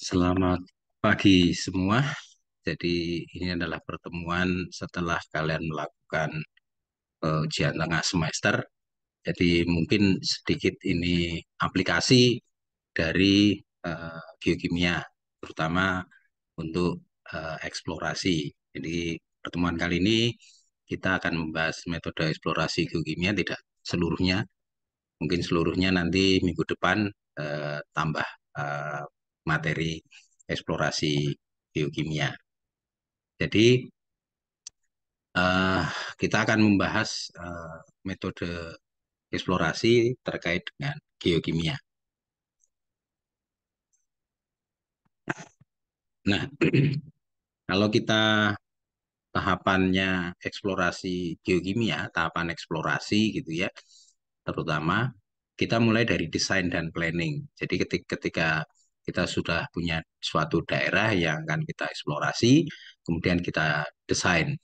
Selamat pagi semua. Jadi ini adalah pertemuan setelah kalian melakukan ujian tengah semester. Jadi mungkin sedikit ini aplikasi dari geokimia, terutama untuk eksplorasi. Jadi pertemuan kali ini kita akan membahas metode eksplorasi geokimia, tidak seluruhnya. Mungkin seluruhnya nanti minggu depan tambah eh, materi eksplorasi geokimia. Jadi eh, kita akan membahas metode eksplorasi terkait dengan geokimia. Nah, kalau kita tahapannya eksplorasi geokimia, tahapan eksplorasi gitu ya, terutama kita mulai dari desain dan planning. Jadi ketika kita sudah punya suatu daerah yang akan kita eksplorasi, kemudian kita desain.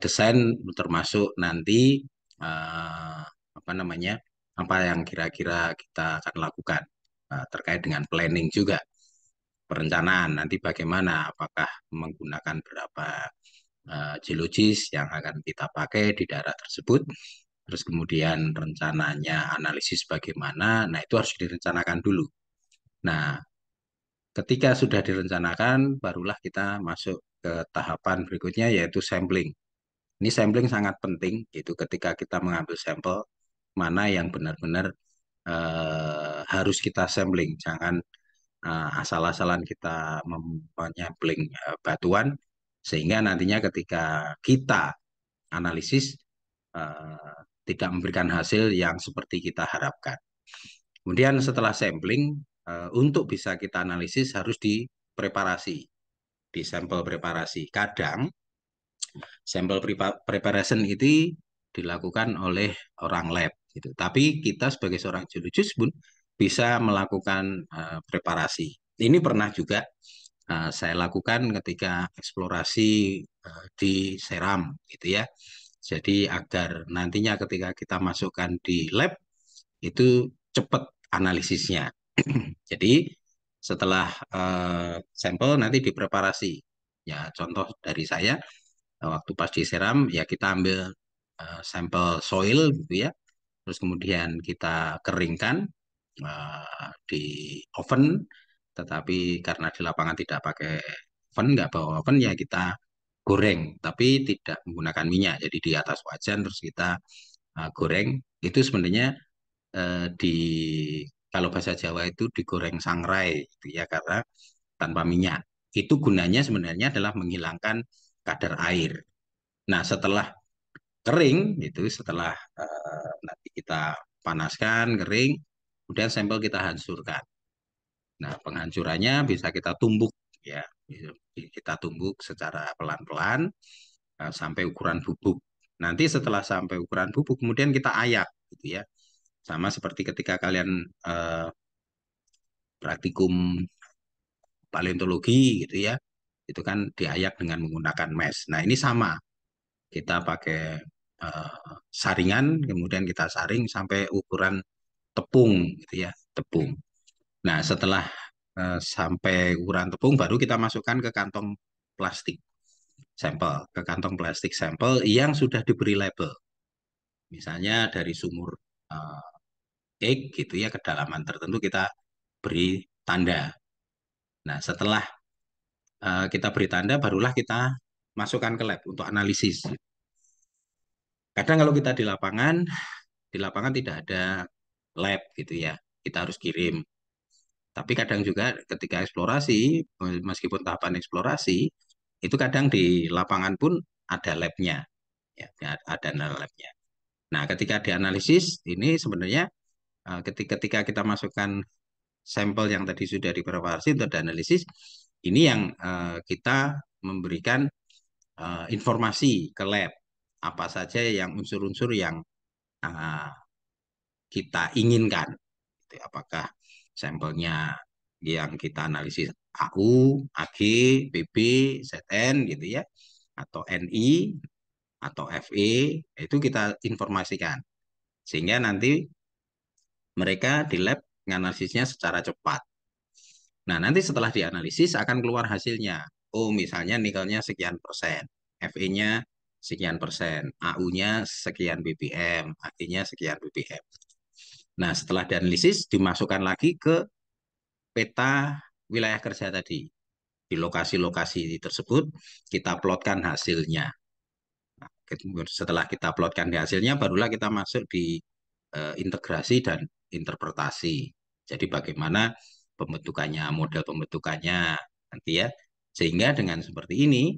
Desain termasuk nanti eh, apa namanya, apa yang kira-kira kita akan lakukan terkait dengan planning juga, perencanaan nanti bagaimana, apakah menggunakan berapa geologis yang akan kita pakai di daerah tersebut, terus kemudian rencananya analisis bagaimana, nah itu harus direncanakan dulu. Nah, ketika sudah direncanakan, barulah kita masuk ke tahapan berikutnya yaitu sampling. Ini sampling sangat penting, itu ketika kita mengambil sampel, mana yang benar-benar harus kita sampling. Jangan asal-asalan kita menyampling batuan, sehingga nantinya ketika kita analisis eh, tidak memberikan hasil yang seperti kita harapkan. Kemudian setelah sampling, untuk bisa kita analisis harus dipreparasi, di sampel preparasi. Kadang sampel preparation itu dilakukan oleh orang lab gitu. Tapi kita sebagai seorang geologis pun bisa melakukan preparasi. Ini pernah juga saya lakukan ketika eksplorasi di Seram gitu ya. Jadi agar nantinya ketika kita masukkan di lab itu cepat analisisnya. Jadi setelah sampel nanti dipreparasi. Ya, contoh dari saya waktu pas disiram ya kita ambil sampel soil gitu ya, terus kemudian kita keringkan di oven, tetapi karena di lapangan tidak pakai oven, nggak bawa oven ya kita goreng, tapi tidak menggunakan minyak, jadi di atas wajan terus kita goreng. Itu sebenarnya di kalau bahasa Jawa itu digoreng sangrai gitu ya, karena tanpa minyak. Itu gunanya sebenarnya adalah menghilangkan kadar air. Nah, setelah kering itu, setelah nanti kita panaskan kering, kemudian sampel kita hancurkan. Nah, penghancurannya bisa kita tumbuk ya. Kita tumbuk secara pelan-pelan sampai ukuran bubuk. Nanti setelah sampai ukuran bubuk kemudian kita ayak gitu ya. Sama seperti ketika kalian eh, praktikum paleontologi gitu ya. Itu kan diayak dengan menggunakan mes. Nah, ini sama. Kita pakai saringan, kemudian kita saring sampai ukuran tepung gitu ya, tepung. Nah, setelah sampai ukuran tepung baru kita masukkan ke kantong plastik sampel, ke kantong plastik sampel yang sudah diberi label. Misalnya dari sumur eh, egg gitu ya, kedalaman tertentu kita beri tanda. Nah, setelah kita beri tanda barulah kita masukkan ke lab untuk analisis. Kadang kalau kita di lapangan tidak ada lab gitu ya, kita harus kirim. Tapi kadang juga ketika eksplorasi, meskipun tahapan eksplorasi, itu kadang di lapangan pun ada labnya, ya, ada labnya. Nah, ketika dianalisis, ini sebenarnya ketika kita masukkan sampel yang tadi sudah dipreparasi untuk dianalisis, ini yang kita memberikan informasi ke lab, apa saja yang unsur-unsur yang uh, kita inginkan. Gitu. Apakah sampelnya yang kita analisis AU, AG, BB, ZN gitu ya, atau NI, atau FE, itu kita informasikan. Sehingga nanti mereka di lab menganalisisnya secara cepat. Nah, nanti setelah dianalisis akan keluar hasilnya. Oh, misalnya nikelnya sekian persen, Fe-nya sekian persen, AU-nya sekian ppm, Ag-nya sekian ppm. Nah, setelah dianalisis dimasukkan lagi ke peta wilayah kerja tadi. Di lokasi-lokasi tersebut kita plotkan hasilnya. Setelah kita plotkan di hasilnya, barulah kita masuk di integrasi dan interpretasi. Jadi bagaimana pembentukannya, model pembentukannya nanti ya. Sehingga dengan seperti ini,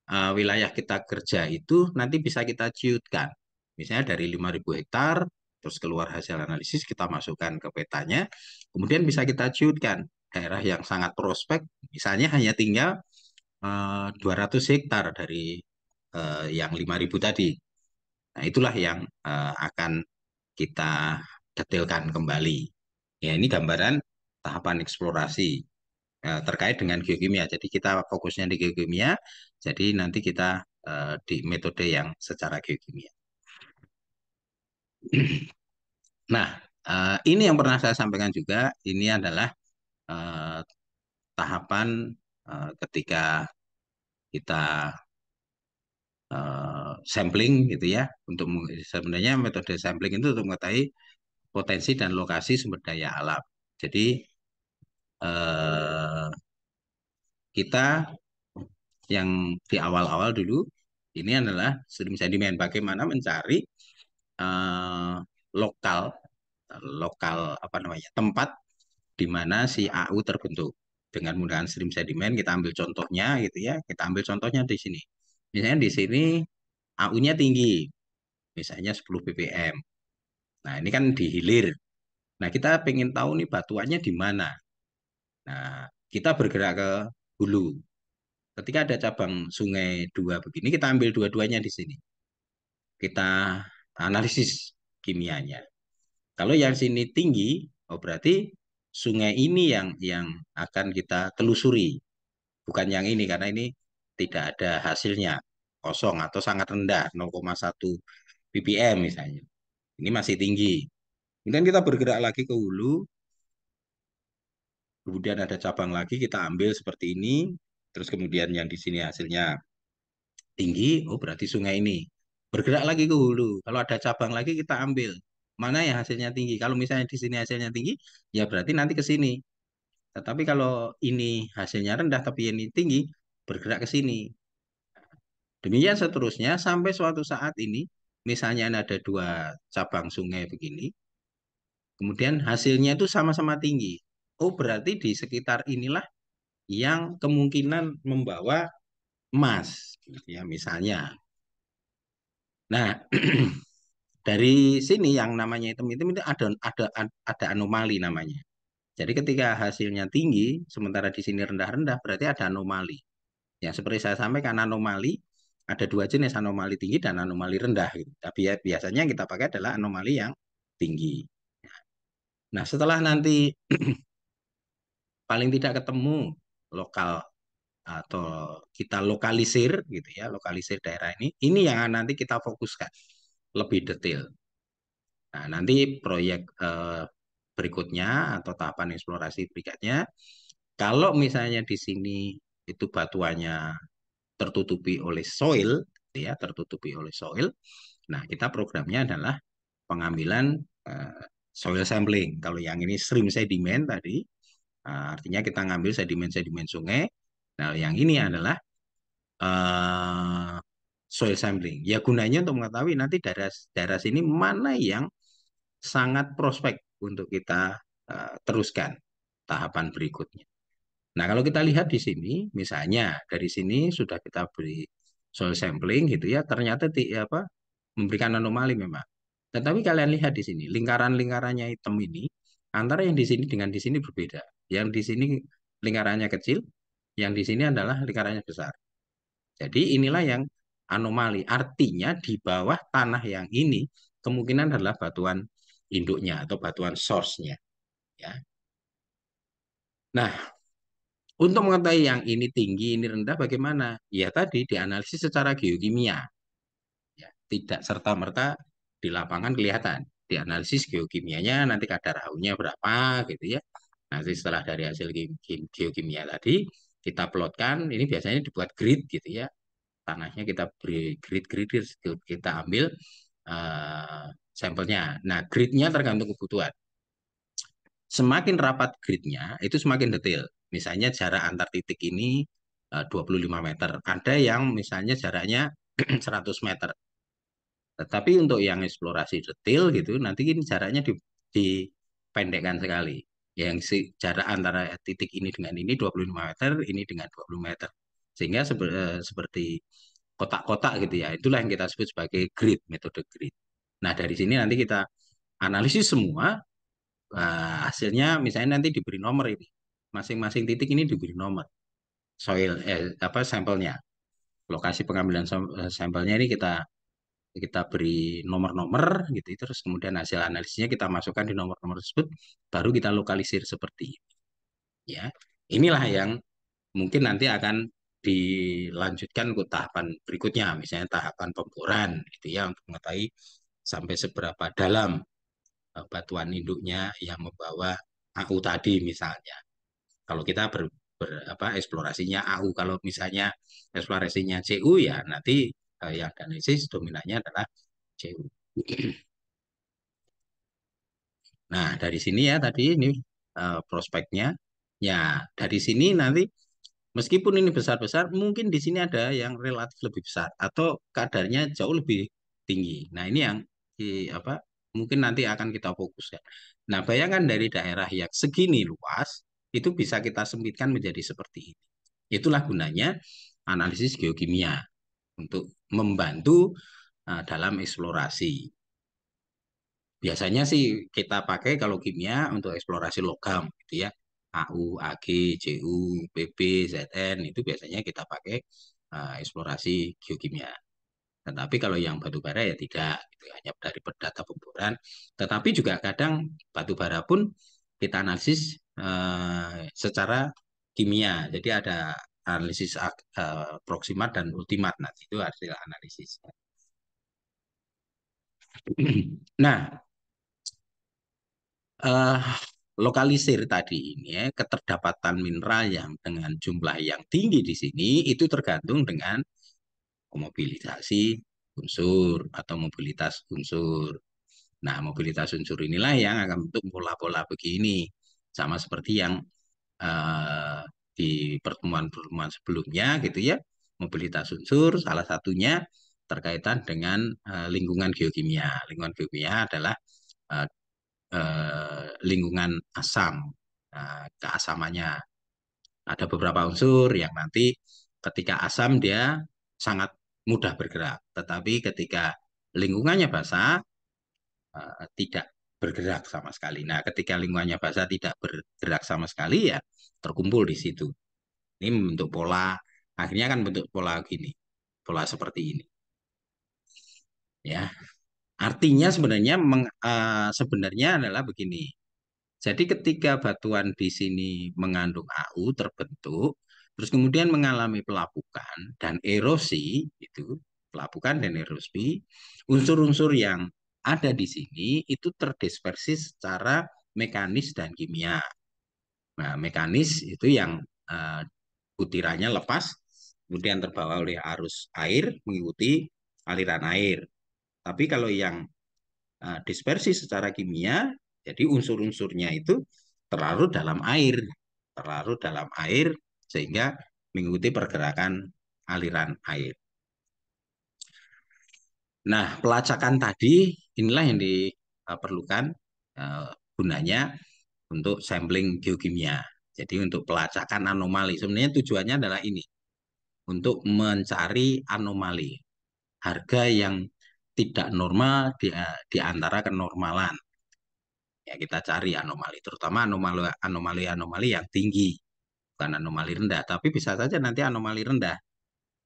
wilayah kita kerja itu nanti bisa kita ciutkan. Misalnya dari 5.000 hektar, terus keluar hasil analisis, kita masukkan ke petanya, kemudian bisa kita ciutkan daerah yang sangat prospek, misalnya hanya tinggal 200 hektar dari yang 5.000 tadi. Nah, itulah yang akan kita detailkan kembali. Ya, ini gambaran tahapan eksplorasi terkait dengan geokimia. Jadi kita fokusnya di geokimia, jadi nanti kita di metode yang secara geokimia. Nah, ini yang pernah saya sampaikan juga, ini adalah eh, tahapan ketika kita sampling gitu ya, untuk sebenarnya metode sampling itu untuk mengetahui potensi dan lokasi sumber daya alam. Jadi eh, kita yang di awal-awal dulu ini adalah stream sedimen. Bagaimana mencari eh, lokal lokal apa namanya tempat di mana si AU terbentuk dengan menggunakan stream sedimen. Kita ambil contohnya gitu ya. Kita ambil contohnya di sini. Misalnya di sini AU-nya tinggi, misalnya 10 ppm. Nah ini kan di hilir. Nah kita pengen tahu nih batuannya di mana. Nah kita bergerak ke hulu. Ketika ada cabang sungai dua begini, kita ambil dua-duanya di sini. Kita analisis kimianya. Kalau yang sini tinggi, oh berarti sungai ini yang akan kita telusuri, bukan yang ini karena ini tidak ada hasilnya, kosong atau sangat rendah, 0,1 ppm misalnya. Ini masih tinggi. Kemudian kita bergerak lagi ke hulu, kemudian ada cabang lagi kita ambil seperti ini, terus kemudian yang di sini hasilnya tinggi, oh berarti sungai ini. Bergerak lagi ke hulu. Kalau ada cabang lagi kita ambil. Mana yang hasilnya tinggi? Kalau misalnya di sini hasilnya tinggi, ya berarti nanti ke sini. Tetapi kalau ini hasilnya rendah tapi ini tinggi, bergerak ke sini. Demikian seterusnya sampai suatu saat ini, misalnya ada dua cabang sungai begini, kemudian hasilnya itu sama-sama tinggi. Oh berarti di sekitar inilah yang kemungkinan membawa emas, gitu ya misalnya. Nah, dari sini yang namanya hitam-hitam itu ada anomali namanya. Jadi ketika hasilnya tinggi, sementara di sini rendah-rendah, berarti ada anomali. Yang seperti saya sampaikan anomali, ada dua jenis anomali tinggi dan anomali rendah. Gitu. Tapi ya, biasanya yang kita pakai adalah anomali yang tinggi. Nah setelah nanti paling tidak ketemu lokal atau kita lokalisir gitu ya, lokalisir daerah ini yang nanti kita fokuskan lebih detail. Nah, nanti proyek berikutnya atau tahapan eksplorasi berikutnya, kalau misalnya di sini itu batuannya tertutupi oleh soil, ya tertutupi oleh soil, nah kita programnya adalah pengambilan eh, soil sampling. Kalau yang ini stream sedimen tadi, artinya kita ngambil sedimen-sedimen sungai. Nah, yang ini adalah eh, soil sampling. Ya gunanya untuk mengetahui nanti daerah daerah sini mana yang sangat prospek untuk kita teruskan tahapan berikutnya. Nah, kalau kita lihat di sini, misalnya dari sini sudah kita beri soil sampling gitu ya, ternyata apa memberikan anomali memang. Tetapi kalian lihat di sini, lingkaran-lingkarannya hitam ini antara yang di sini dengan di sini berbeda. Yang di sini lingkarannya kecil, yang di sini adalah lingkarannya besar. Jadi inilah yang anomali. Artinya di bawah tanah yang ini kemungkinan adalah batuan induknya atau batuan source-nya. Ya. Nah, untuk mengetahui yang ini tinggi, ini rendah, bagaimana? Ya tadi dianalisis secara geokimia. Ya, tidak serta-merta di lapangan kelihatan. Dianalisis geokimianya, nanti kadar HU-nya berapa, gitu ya. Nanti setelah dari hasil geokimia tadi, kita plotkan, ini biasanya dibuat grid gitu ya. Tanahnya kita beri grid-grid, kita ambil sampelnya. Nah, gridnya tergantung kebutuhan. Semakin rapat gridnya, itu semakin detail. Misalnya jarak antar titik ini 25 meter. Ada yang misalnya jaraknya 100 meter. Tetapi untuk yang eksplorasi detail gitu, nanti ini jaraknya dipendekkan sekali. Yang jarak antara titik ini dengan ini 25 meter, ini dengan 20 meter. Sehingga seperti kotak-kotak gitu ya. Itulah yang kita sebut sebagai grid, metode grid. Nah, dari sini nanti kita analisis semua, hasilnya misalnya nanti diberi nomor ini. Masing-masing titik ini diberi nomor. Apa sampelnya. Lokasi pengambilan sampelnya ini kita kita beri nomor-nomor gitu, terus kemudian hasil analisisnya kita masukkan di nomor-nomor tersebut, baru kita lokalisir seperti ini. Ya, inilah yang mungkin nanti akan dilanjutkan ke tahapan berikutnya, misalnya tahapan pemboran gitu ya, untuk mengetahui sampai seberapa dalam batuan induknya yang membawa AU tadi misalnya. Kalau kita eksplorasinya AU, kalau misalnya eksplorasinya CU ya nanti yang analisis dominannya adalah CU. Nah, dari sini ya tadi ini prospeknya. Ya, dari sini nanti meskipun ini besar-besar, mungkin di sini ada yang relatif lebih besar atau kadarnya jauh lebih tinggi. Nah, ini yang apa mungkin nanti akan kita fokuskan. Nah, bayangkan dari daerah yang segini luas itu bisa kita sempitkan menjadi seperti ini. Itulah gunanya analisis geokimia untuk membantu dalam eksplorasi. Biasanya sih kita pakai kalau kimia untuk eksplorasi logam gitu ya. AU, AG, CU, PB, ZN itu biasanya kita pakai eksplorasi geokimia. Tetapi kalau yang batu bara ya tidak, gitu, hanya dari data pemboran. Tetapi juga kadang batu bara pun kita analisis secara kimia. Jadi ada analisis proximat dan ultimat. Nanti itu hasil analisis. Nah, eh, lokalisir tadi ini ya, keterdapatan mineral yang dengan jumlah yang tinggi di sini itu tergantung dengan mobilisasi unsur atau mobilitas unsur. Nah, mobilitas unsur inilah yang akan bentuk pola-pola begini. Sama seperti yang eh, di pertemuan-pertemuan sebelumnya gitu ya. Mobilitas unsur salah satunya terkaitan dengan lingkungan geokimia. Lingkungan geokimia adalah eh, lingkungan asam. Nah, keasamannya ada beberapa unsur yang nanti ketika asam dia sangat mudah bergerak, tetapi ketika lingkungannya basah tidak bergerak sama sekali. Nah, ketika lingkungannya basah tidak bergerak sama sekali ya terkumpul di situ. Ini membentuk pola, akhirnya kan bentuk pola gini, pola seperti ini. Ya, artinya sebenarnya sebenarnya adalah begini. Jadi ketika batuan di sini mengandung AU terbentuk, terus kemudian mengalami pelapukan dan erosi, itu pelapukan dan erosi, unsur-unsur yang ada di sini itu terdispersi secara mekanis dan kimia. Nah, mekanis itu yang eh, butirannya lepas, kemudian terbawa oleh arus air mengikuti aliran air. Tapi kalau yang dispersi secara kimia, jadi unsur-unsurnya itu terlarut dalam air, terlarut dalam air sehingga mengikuti pergerakan aliran air. Nah, pelacakan tadi inilah yang diperlukan gunanya untuk sampling geokimia. Jadi untuk pelacakan anomali, sebenarnya tujuannya adalah ini, untuk mencari anomali, harga yang tidak normal di antara kenormalan. Ya kita cari anomali, terutama anomali-anomali yang tinggi, bukan anomali rendah, tapi bisa saja nanti anomali rendah.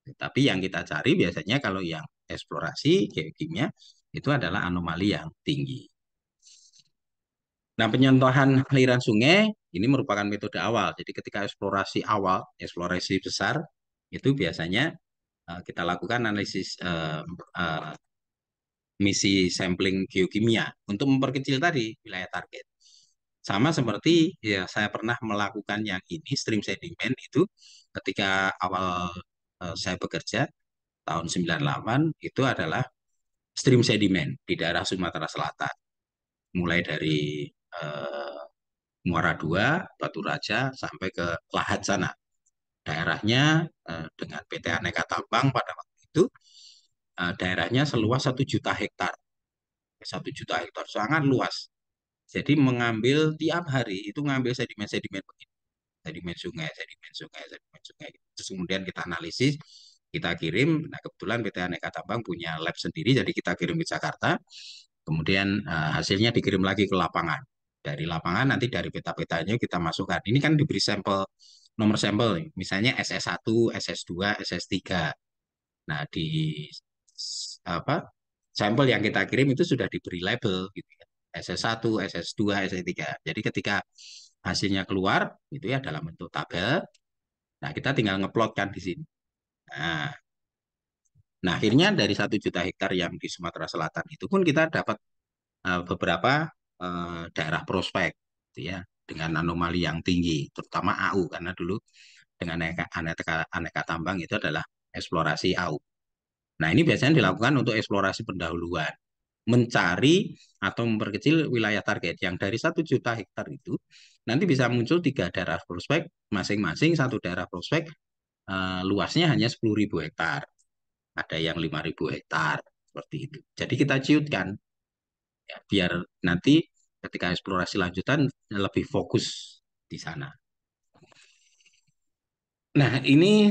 Tapi yang kita cari biasanya kalau yang eksplorasi geokimia itu adalah anomali yang tinggi. Nah, penyontohan aliran sungai ini merupakan metode awal. Jadi ketika eksplorasi awal, eksplorasi besar, itu biasanya kita lakukan analisis misi sampling geokimia untuk memperkecil tadi wilayah target. Sama seperti ya saya pernah melakukan yang ini stream sedimen itu ketika awal saya bekerja tahun 98 itu adalah stream sedimen di daerah Sumatera Selatan. Mulai dari eh, Muara II, Batu Raja sampai ke Lahat sana. Daerahnya dengan PT Aneka Tambang pada waktu itu daerahnya seluas 1 juta hektar. 1 juta hektar sangat luas. Jadi mengambil tiap hari itu ngambil sedimen-sedimen begini. Sedimen sungai, sedimen sungai. Terus kemudian kita analisis, kita kirim. Nah kebetulan PT Aneka Tambang punya lab sendiri, jadi kita kirim ke Jakarta. Kemudian hasilnya dikirim lagi ke lapangan. Dari lapangan nanti dari peta-petanya kita masukkan. Ini kan diberi sampel, nomor sampel, misalnya SS1, SS2, SS3. Nah di apa sampel yang kita kirim itu sudah diberi label gitu ya. SS1, SS2, SS3. Jadi ketika hasilnya keluar itu ya dalam bentuk tabel, nah kita tinggal ngeplotkan di sini. Nah, nah akhirnya dari 1 juta hektar yang di Sumatera Selatan itu pun kita dapat beberapa daerah prospek gitu ya dengan anomali yang tinggi, terutama AU karena dulu dengan aneka tambang itu adalah eksplorasi AU. Nah, ini biasanya dilakukan untuk eksplorasi pendahuluan, mencari atau memperkecil wilayah target yang dari 1 juta hektar itu nanti bisa muncul 3 daerah prospek, masing-masing satu daerah prospek luasnya hanya 10.000 hektar, ada yang 5.000 hektar seperti itu. Jadi kita ciutkan ya, biar nanti ketika eksplorasi lanjutan lebih fokus di sana. Nah, ini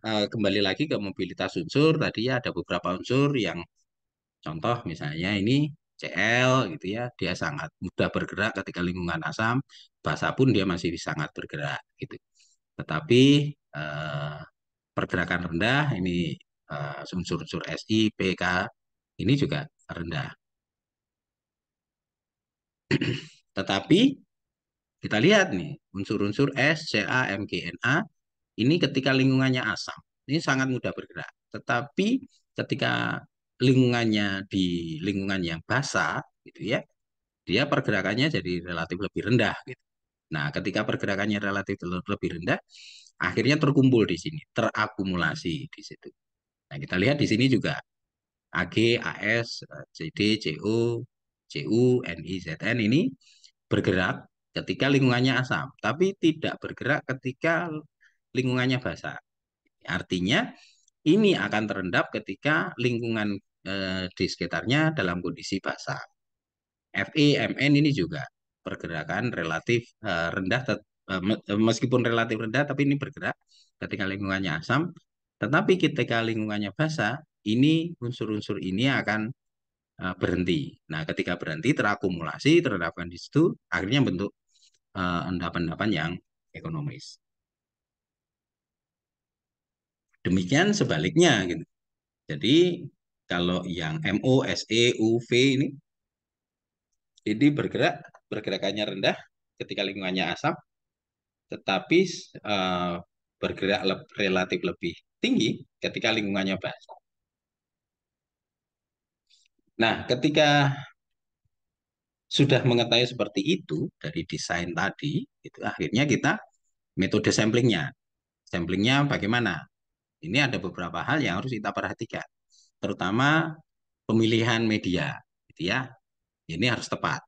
kembali lagi ke mobilitas unsur. Tadi ya ada beberapa unsur yang contoh misalnya ini Cl gitu ya, dia sangat mudah bergerak ketika lingkungan asam, basah pun dia masih sangat bergerak gitu. Tetapi eh, pergerakan rendah ini unsur-unsur Si, Pk ini juga rendah. Tetapi kita lihat nih unsur-unsur S, Ca, Mgna ini ketika lingkungannya asam ini sangat mudah bergerak. Tetapi ketika lingkungannya di lingkungan yang basah gitu ya, dia pergerakannya jadi relatif lebih rendah gitu. Nah, ketika pergerakannya relatif lebih rendah, akhirnya terkumpul di sini, terakumulasi di situ. Nah, kita lihat di sini juga Ag, As, Cd, Co, Cu, Ni, Zn ini bergerak ketika lingkungannya asam, tapi tidak bergerak ketika lingkungannya basah. Artinya ini akan terendap ketika lingkungan di sekitarnya dalam kondisi basah. Fe, Mn ini juga pergerakan relatif rendah, meskipun relatif rendah, tapi ini bergerak ketika lingkungannya asam. Tetapi ketika lingkungannya basah, ini unsur-unsur ini akan berhenti. Nah, ketika berhenti terakumulasi, terendapkan di situ, akhirnya bentuk endapan-endapan yang ekonomis. Demikian sebaliknya gitu. Jadi kalau yang MO, SE, UV ini bergerak pergerakannya rendah ketika lingkungannya asam, tetapi eh, bergerak relatif lebih tinggi ketika lingkungannya basah. Nah, ketika sudah mengetahui seperti itu dari desain tadi, itu akhirnya kita metode samplingnya. Samplingnya bagaimana? Ini ada beberapa hal yang harus kita perhatikan, terutama pemilihan media, gitu ya. Ini harus tepat,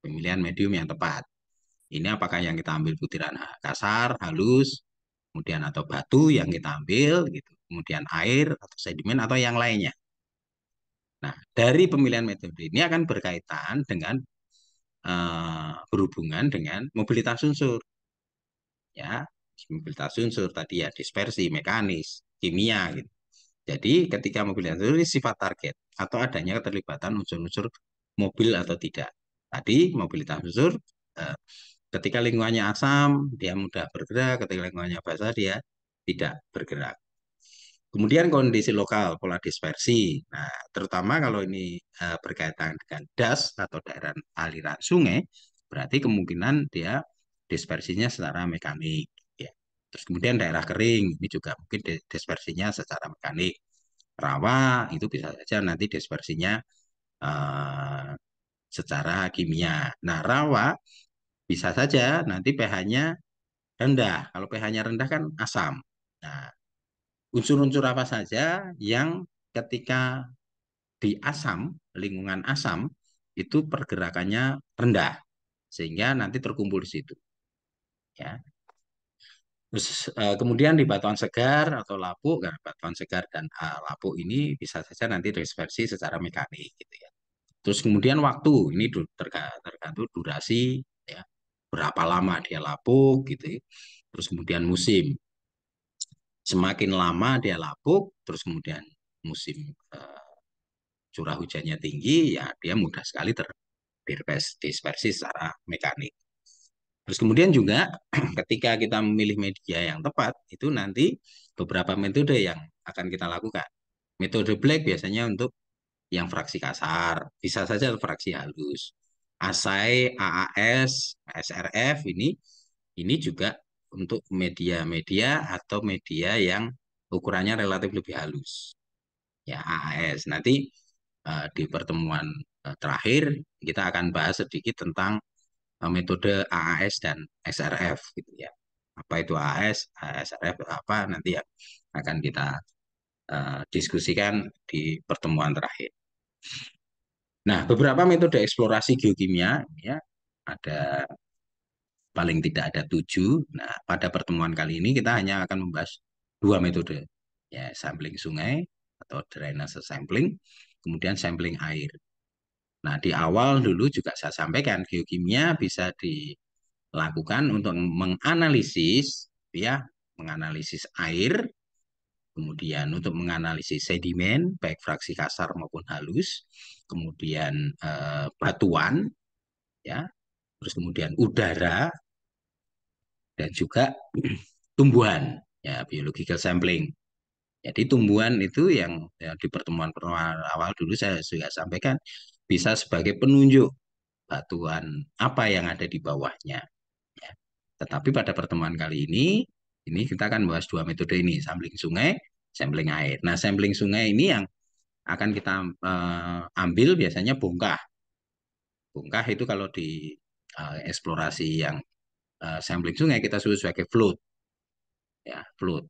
pemilihan medium yang tepat. Ini apakah yang kita ambil butiran kasar, halus, kemudian atau batu yang kita ambil, gitu, kemudian air atau sedimen atau yang lainnya. Nah, dari pemilihan metode ini akan berkaitan dengan berhubungan dengan mobilitas unsur, ya, mobilitas unsur tadi ya dispersi, mekanis, kimia, gitu. Jadi ketika mobilitas unsur ini sifat target atau adanya keterlibatan unsur-unsur mobil atau tidak. Tadi mobilitas unsur eh, ketika lingkungannya asam dia mudah bergerak, ketika lingkungannya basah dia tidak bergerak. Kemudian kondisi lokal, pola dispersi. Nah, terutama kalau ini berkaitan dengan das atau daerah aliran sungai, berarti kemungkinan dia dispersinya secara mekanik. Ya. Terus kemudian daerah kering, ini juga mungkin dispersinya secara mekanik. Rawa itu bisa saja nanti dispersinya eh, secara kimia. Nah, rawa bisa saja nanti pH-nya rendah. Kalau pH-nya rendah kan asam. Nah, unsur-unsur apa saja yang ketika di asam, lingkungan asam, itu pergerakannya rendah, sehingga nanti terkumpul di situ. Ya. Terus kemudian di batuan segar atau lapuk, kan, batuan segar dan lapuk ini bisa saja nanti dispersi secara mekanik, gitu ya. Terus kemudian waktu, ini tergantung durasi, ya, berapa lama dia lapuk, gitu ya. Terus kemudian musim, semakin lama dia lapuk, terus kemudian musim curah hujannya tinggi, ya dia mudah sekali terdispersi secara mekanik. Terus kemudian juga ketika kita memilih media yang tepat, itu nanti beberapa metode yang akan kita lakukan. Metode Black biasanya untuk yang fraksi kasar, bisa saja fraksi halus. ASAI, AAS, SRF ini juga untuk media-media atau media yang ukurannya relatif lebih halus. Ya, AAS. Nanti di pertemuan terakhir kita akan bahas sedikit tentang metode AAS dan SRF gitu ya. Apa itu AAS, SRF apa nanti ya akan kita diskusikan di pertemuan terakhir. Nah, beberapa metode eksplorasi geokimia ya ada paling tidak ada 7. Nah, pada pertemuan kali ini kita hanya akan membahas dua metode, ya sampling sungai atau drainase sampling, kemudian sampling air. Nah, di awal dulu juga saya sampaikan geokimia bisa dilakukan untuk menganalisis, ya, menganalisis air, kemudian untuk menganalisis sedimen, baik fraksi kasar maupun halus, kemudian batuan, ya, terus kemudian udara, dan juga tumbuhan, ya, biological sampling. Jadi tumbuhan itu yang ya, di pertemuan-pertemuan awal dulu saya juga sampaikan bisa sebagai penunjuk batuan apa yang ada di bawahnya. Ya. Tetapi pada pertemuan kali ini kita akan bahas dua metode ini, sampling sungai, sampling air. Nah, sampling sungai ini yang akan kita ambil biasanya bongkah. Bongkah itu kalau di eksplorasi yang sampling sungai kita sebut sebagai float, ya float.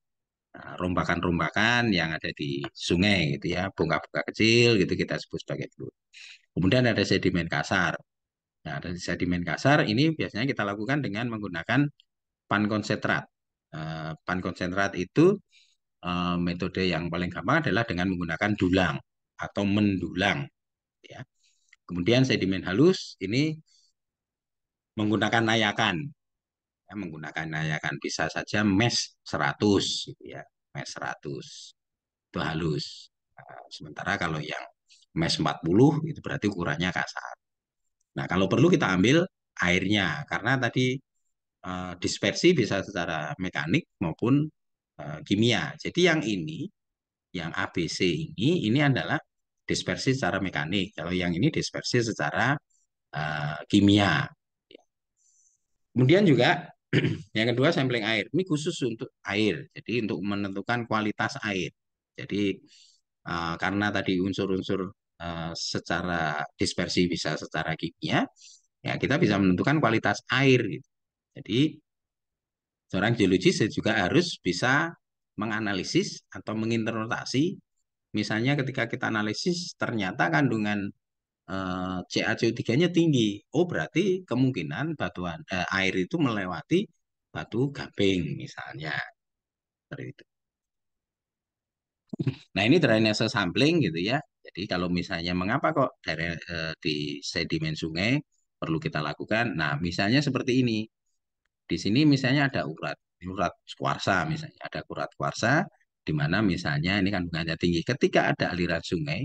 Nah, rombakan-rombakan yang ada di sungai gitu ya, bongkah-bongkah kecil gitu kita sebut sebagai float. Kemudian ada sedimen kasar. Nah, dari sedimen kasar ini biasanya kita lakukan dengan menggunakan pan konsentrat. Pan konsentrat itu metode yang paling gampang adalah dengan menggunakan dulang atau mendulang. Ya. Kemudian sedimen halus ini menggunakan nayakan. Ya, menggunakan nayakan bisa saja mes 100, gitu ya. Mes 100 itu halus. Sementara kalau yang mes 40 itu berarti ukurannya kasar. Nah, kalau perlu kita ambil airnya karena tadi dispersi bisa secara mekanik maupun kimia. Jadi yang ABC ini adalah dispersi secara mekanik. Kalau yang ini dispersi secara kimia. Kemudian juga yang kedua sampling air. Ini khusus untuk air. Jadi untuk menentukan kualitas air. Jadi karena tadi unsur-unsur secara dispersi bisa secara kimia, ya kita bisa menentukan kualitas air. Gitu. Jadi seorang geologis juga harus bisa menganalisis atau menginterpretasi. Misalnya ketika kita analisis ternyata kandungan CaCO3-nya tinggi. Oh, berarti kemungkinan air itu melewati batu gamping misalnya. Seperti itu. Nah, ini drainase sampling gitu ya. Jadi kalau misalnya mengapa kok di sedimen sungai perlu kita lakukan? Nah, misalnya seperti ini. Di sini misalnya ada urat kuarsa misalnya, ada urat kuarsa di mana misalnya ini kandungannya tinggi. Ketika ada aliran sungai,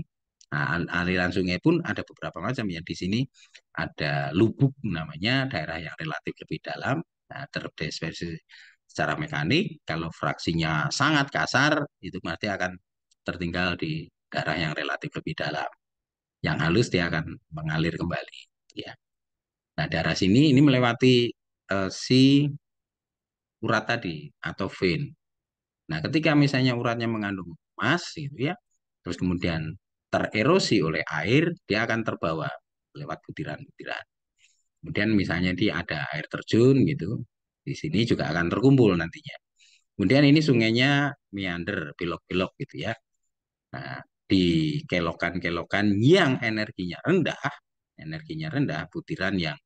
nah, aliran sungai pun ada beberapa macam ya. Di sini ada lubuk namanya daerah yang relatif lebih dalam, nah, terdispersi secara mekanik. Kalau fraksinya sangat kasar, itu berarti akan tertinggal di daerah yang relatif lebih dalam. Yang halus dia akan mengalir kembali. Ya. Nah, daerah sini ini melewati si urat tadi atau vein. Nah, ketika misalnya uratnya mengandung emas gitu ya, terus kemudian tererosi oleh air, dia akan terbawa lewat butiran-butiran. Kemudian misalnya di ada air terjun gitu, di sini juga akan terkumpul nantinya. Kemudian ini sungainya meander, belok-belok gitu ya. Nah, di kelokan-kelokan yang energinya rendah, butiran yang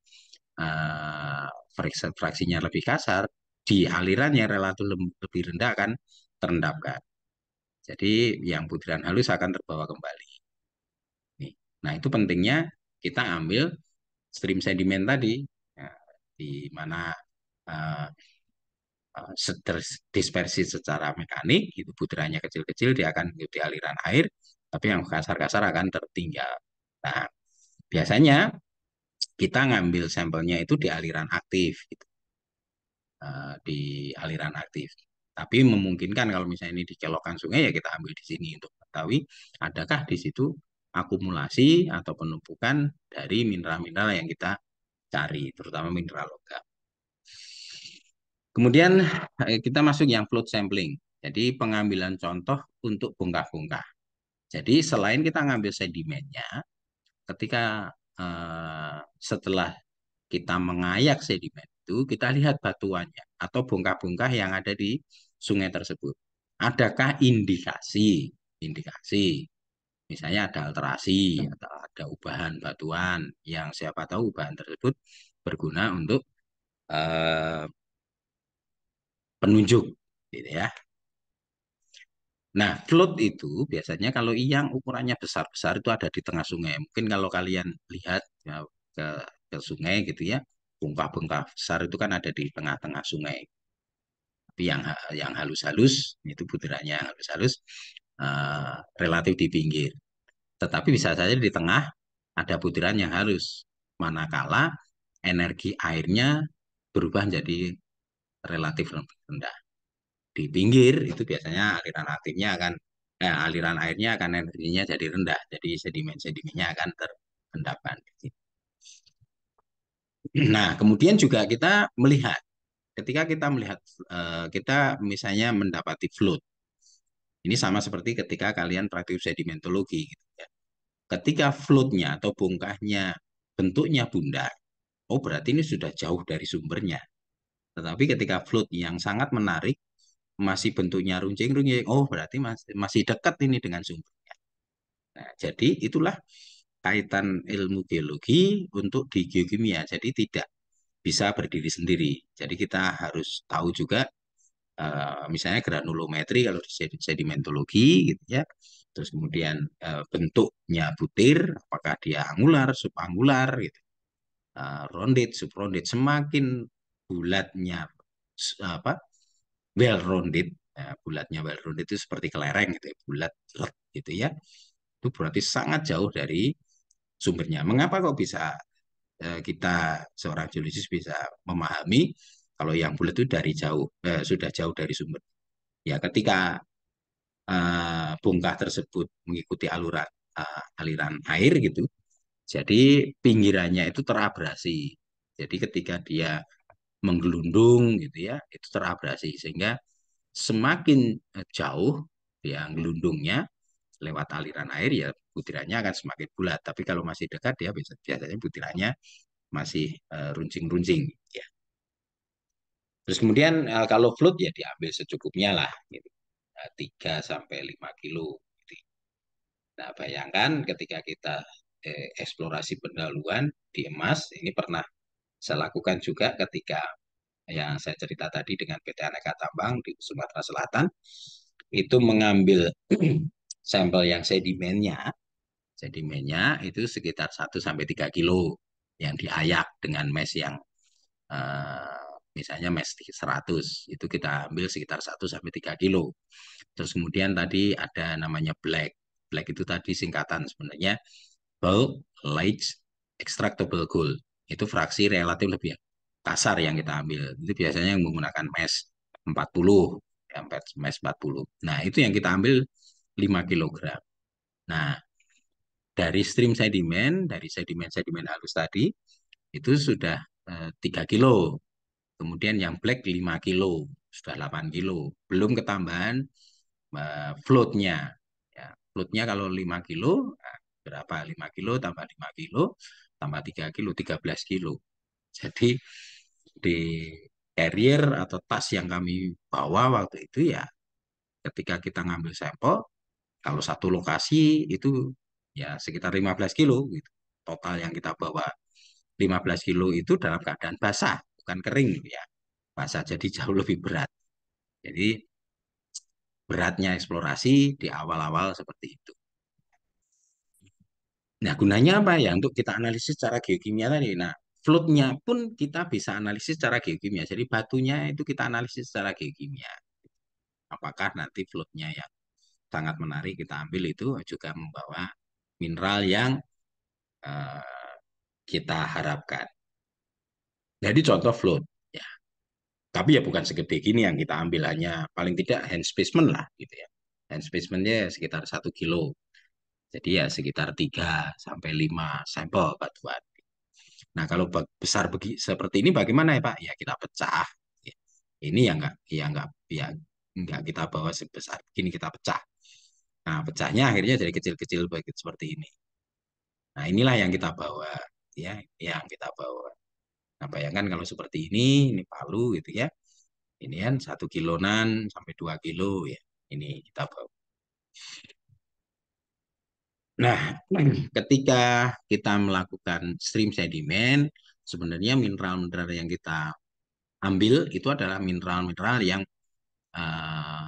fraksinya lebih kasar, di aliran yang relatif lebih rendah akan terendapkan. Jadi yang butiran halus akan terbawa kembali. Nih. Nah, itu pentingnya kita ambil stream sedimen tadi, ya, di mana uh, dispersi secara mekanik, itu butirannya kecil-kecil, dia akan mengikuti aliran air, tapi yang kasar-kasar akan tertinggal. Nah, biasanya kita ngambil sampelnya itu di aliran aktif, gitu. Di aliran aktif. Tapi memungkinkan kalau misalnya ini di kelokan sungai ya kita ambil di sini untuk mengetahui adakah di situ akumulasi atau penumpukan dari mineral-mineral yang kita cari, terutama mineral logam. Kemudian kita masuk yang flood sampling. Jadi pengambilan contoh untuk bongkah-bongkah. Jadi selain kita ngambil sedimennya, ketika setelah kita mengayak sedimen itu, kita lihat batuannya atau bongkah-bongkah yang ada di sungai tersebut. Adakah indikasi, indikasi, misalnya ada alterasi atau ada ubahan batuan yang siapa tahu ubahan tersebut berguna untuk eh, penunjuk, gitu ya. Nah, float itu biasanya kalau yang ukurannya besar-besar itu ada di tengah sungai. Mungkin kalau kalian lihat ya, ke, ke sungai gitu ya, bongkah-bongkah besar itu kan ada di tengah-tengah sungai. Tapi yang halus-halus itu butirannya yang halus-halus relatif di pinggir. Tetapi bisa saja di tengah ada butiran yang halus. Manakala energi airnya berubah menjadi relatif lebih rendah. Di pinggir itu biasanya aliran aktifnya akan aliran airnya akan energinya jadi rendah. Jadi sedimen-sedimennya akan terendapkan. Nah, kemudian juga kita melihat ketika kita melihat kita misalnya mendapati float. Ini sama seperti ketika kalian praktik sedimentologi gitu ya. Ketika floatnya atau bongkahnya bentuknya bundar, oh berarti ini sudah jauh dari sumbernya. Tetapi ketika float yang sangat menarik masih bentuknya runcing-runcing, oh berarti masih dekat ini dengan sumbernya. Nah, jadi itulah kaitan ilmu geologi untuk di geokimia. Jadi tidak bisa berdiri sendiri. Jadi kita harus tahu juga misalnya granulometri kalau di sedimentologi gitu ya. Terus kemudian bentuknya butir, apakah dia angular, subangular gitu. Rounded, subrounded, semakin bulatnya apa well rounded, bulatnya well rounded itu seperti kelereng gitu ya, bulat gitu ya. Itu berarti sangat jauh dari sumbernya. Mengapa kok bisa kita seorang geologis bisa memahami kalau yang bulat itu dari jauh sudah jauh dari sumber. Ya ketika bongkah tersebut mengikuti aliran air gitu, jadi pinggirannya itu terabrasi. Jadi ketika dia menggelundung gitu ya, itu terabrasi sehingga semakin jauh yang gelundungnya lewat aliran air ya butirannya akan semakin bulat. Tapi kalau masih dekat dia biasanya butirannya masih runcing-runcing ya. Terus kemudian kalau float ya diambil secukupnya lah gitu. 3 sampai 5 kilo. Gitu. Nah, bayangkan ketika kita eksplorasi pendahuluan di emas, ini pernah saya lakukan juga ketika yang saya cerita tadi dengan PT Aneka Tambang di Sumatera Selatan, itu mengambil sampel yang sedimennya itu sekitar 1 sampai 3 kilo yang diayak dengan mes yang misalnya mes 100 itu kita ambil sekitar 1 sampai 3 kilo. Terus kemudian tadi ada namanya black. Black itu tadi singkatan sebenarnya bulk light extractable gold. Itu fraksi relatif lebih kasar yang kita ambil. Itu biasanya yang menggunakan mes 40, ya, mes 40. Nah, itu yang kita ambil 5 kilogram. Nah, dari stream sedimen, dari sedimen-sedimen halus tadi, itu sudah 3 kilo. Kemudian yang black 5 kilo, sudah 8 kilo. Belum ketambahan floatnya. Ya, floatnya kalau 5 kilo, nah, berapa? 5 kilo tambah 5 kilo, tambah 3 kilo, 13 kilo. Jadi di carrier atau tas yang kami bawa waktu itu ya ketika kita ngambil sampel, kalau satu lokasi itu ya sekitar 15 kilo gitu. Total yang kita bawa 15 kilo itu dalam keadaan basah, bukan kering ya. Basah jadi jauh lebih berat. Jadi beratnya eksplorasi di awal-awal seperti itu. Nah, gunanya apa ya? Untuk kita analisis secara geokimia tadi. Nah, floatnya pun kita bisa analisis secara geokimia. Jadi batunya itu kita analisis secara geokimia. Apakah nanti floatnya yang sangat menarik kita ambil itu juga membawa mineral yang eh, kita harapkan. Jadi contoh float. Ya, tapi ya bukan segede gini yang kita ambil, hanya paling tidak hand specimen lah gitu ya. Hand specimennya sekitar 1 kilo. Jadi ya sekitar 3 sampai 5 sampel batuan. Nah, kalau besar seperti ini bagaimana ya Pak? Ya kita pecah. Ya, ini ya enggak kita bawa sebesar ini, kita pecah. Nah, pecahnya akhirnya jadi kecil-kecil begitu seperti ini. Nah, inilah yang kita bawa, ya, yang kita bawa. Nah, bayangkan kalau seperti ini palu gitu ya. Ini kan 1 kiloan sampai 2 kilo ya. Ini kita bawa. Nah, ketika kita melakukan stream sedimen, sebenarnya mineral-mineral yang kita ambil itu adalah mineral-mineral yang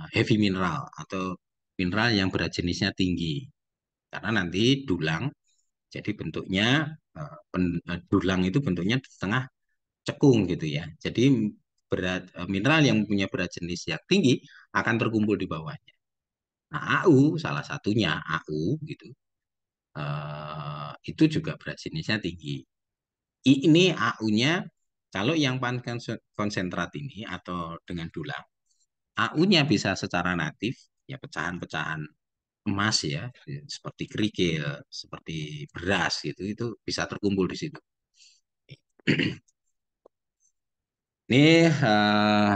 heavy mineral atau mineral yang berat jenisnya tinggi. Karena nanti dulang, jadi bentuknya dulang itu bentuknya di tengah cekung gitu ya. Jadi mineral yang punya berat jenis yang tinggi akan terkumpul di bawahnya. Nah, AU salah satunya AU gitu. Itu juga berat jenisnya tinggi. Ini AU-nya kalau yang pan konsentrat ini atau dengan dulang, AU-nya bisa secara natif ya pecahan-pecahan emas ya, seperti kerikil, seperti beras gitu, itu bisa terkumpul di situ. Ini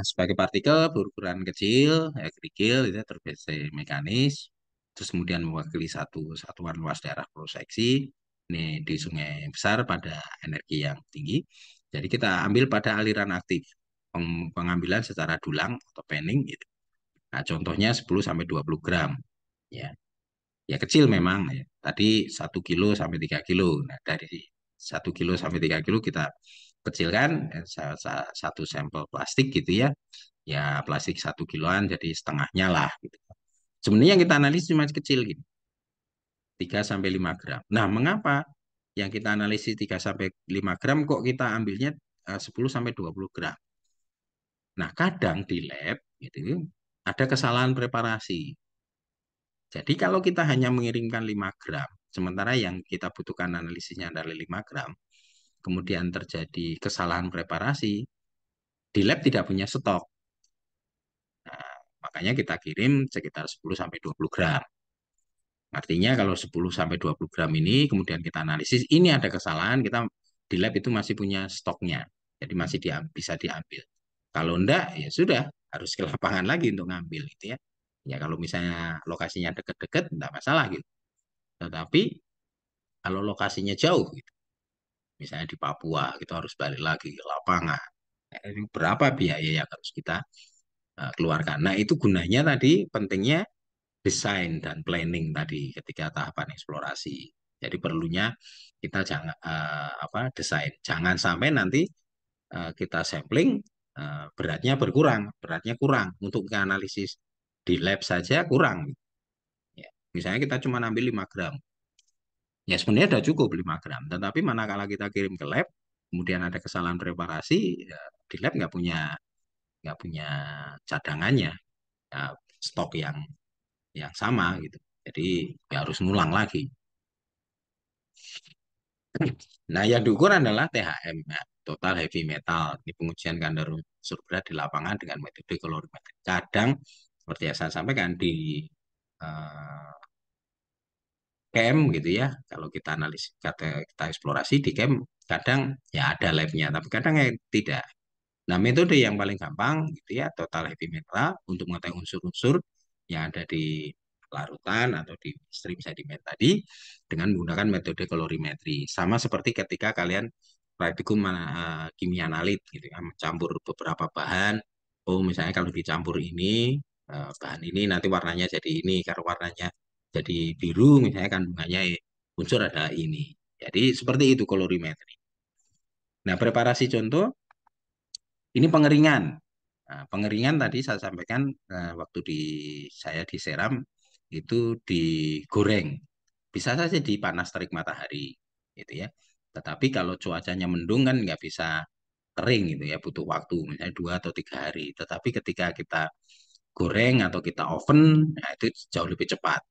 sebagai partikel berukuran kecil, ya, kerikil itu terbersih mekanis, terus kemudian mewakili satu satuan luas daerah proseksi. Ini di sungai besar pada energi yang tinggi. Jadi kita ambil pada aliran aktif, pengambilan secara dulang atau panning gitu. Nah, contohnya 10 sampai 20 gram. Ya, ya kecil memang ya. Tadi 1 kilo sampai 3 kilo. Nah, dari 1 kilo sampai 3 kilo kita kecilkan satu sampel plastik gitu ya. Ya plastik 1 kiloan jadi setengahnya lah gitu. Sebenarnya yang kita analisis cuma kecil gitu, 3 sampai 5 gram. Nah, mengapa yang kita analisis 3 sampai 5 gram kok kita ambilnya 10 sampai 20 gram? Nah, kadang di lab gitu ada kesalahan preparasi. Jadi kalau kita hanya mengirimkan 5 gram, sementara yang kita butuhkan analisisnya adalah 5 gram, kemudian terjadi kesalahan preparasi, di lab tidak punya stok. Nah, makanya kita kirim sekitar 10 sampai 20 gram. Artinya kalau 10 sampai 20 gram ini kemudian kita analisis, ini ada kesalahan, kita di lab itu masih punya stoknya. Jadi masih bisa diambil. Kalau enggak, ya sudah, harus ke lapangan lagi untuk ngambil gitu ya. Ya kalau misalnya lokasinya dekat-dekat, enggak masalah gitu. Tetapi kalau lokasinya jauh, gitu, misalnya di Papua, kita harus balik lagi ke lapangan. Nah, ini berapa biaya yang harus kita keluarkan? Nah, itu gunanya tadi pentingnya desain dan planning tadi ketika tahapan eksplorasi. Jadi perlunya kita jangan desain, jangan sampai nanti kita sampling beratnya berkurang, beratnya kurang untuk analisis di lab saja kurang. Ya. Misalnya kita cuma ambil 5 gram, ya sebenarnya sudah cukup 5 gram. Tetapi manakala kita kirim ke lab, kemudian ada kesalahan preparasi, ya, di lab nggak punya cadangannya, ya, stok yang sama gitu. Jadi ya harus ngulang lagi. Nah, yang diukur adalah THM, ya, total heavy metal. Ini pengujian kadar unsur berat di lapangan dengan metode kolorimetri. Kadang, seperti yang saya sampaikan di eh, camp gitu ya, kalau kita analisis, kita eksplorasi di camp, kadang ya ada labnya, tapi kadang ya tidak. Nah, metode yang paling gampang gitu ya, total heavy mineral untuk mengetahui unsur-unsur yang ada di larutan atau di stream sedimen tadi dengan menggunakan metode kolorimetri. Sama seperti ketika kalian praktikum kimia analit gitu ya, mencampur beberapa bahan. Oh, misalnya kalau dicampur ini bahan ini nanti warnanya jadi ini, kalau warnanya jadi biru misalnya kandungannya unsur ada ini. Jadi seperti itu kolorimetri. Nah, preparasi contoh ini pengeringan. Nah, pengeringan tadi saya sampaikan waktu saya diseram itu digoreng. Bisa saja dipanas terik matahari, gitu ya. Tetapi kalau cuacanya mendung kan nggak bisa kering gitu ya, butuh waktu misalnya 2 atau 3 hari. Tetapi ketika kita goreng atau kita oven, nah itu jauh lebih cepat.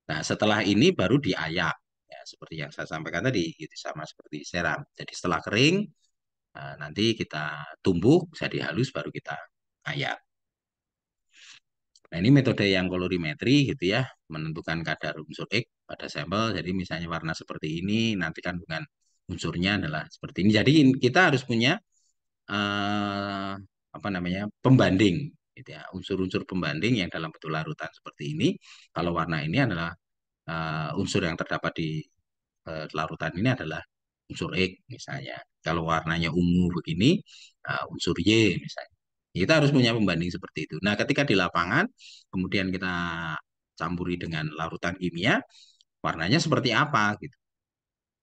Nah, setelah ini baru diayak. Ya, seperti yang saya sampaikan tadi, gitu, sama seperti seram. Jadi setelah kering, nanti kita tumbuk jadi halus baru kita ayak. Nah, ini metode yang kolorimetri gitu ya, menentukan kadar unsur X pada sampel. Jadi misalnya warna seperti ini, nanti kandungan unsurnya adalah seperti ini. Jadi kita harus punya eh, apa namanya pembanding, gitu ya, unsur-unsur pembanding yang dalam bentuk larutan seperti ini. Kalau warna ini adalah unsur yang terdapat di larutan ini adalah unsur X misalnya. Kalau warnanya ungu begini, unsur Y misalnya. Kita harus punya pembanding seperti itu. Nah, ketika di lapangan, kemudian kita campuri dengan larutan kimia, warnanya seperti apa gitu.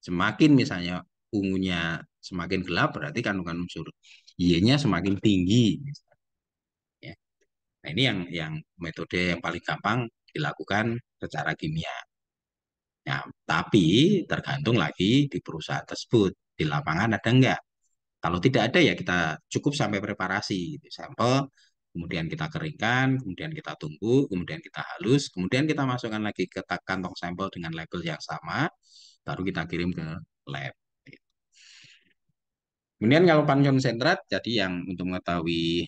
Semakin misalnya ungunya semakin gelap, berarti kandungan unsur Y-nya semakin tinggi. Misalnya, ya. Nah, ini yang metode yang paling gampang dilakukan secara kimia. Ya, tapi tergantung lagi di perusahaan tersebut. Di lapangan ada enggak? Kalau tidak ada ya kita cukup sampai preparasi gitu. Sampel, kemudian kita keringkan, kemudian kita tunggu, kemudian kita halus, kemudian kita masukkan lagi ke kantong sampel dengan label yang sama, baru kita kirim ke lab. Kemudian kalau konsentrat, jadi yang untuk mengetahui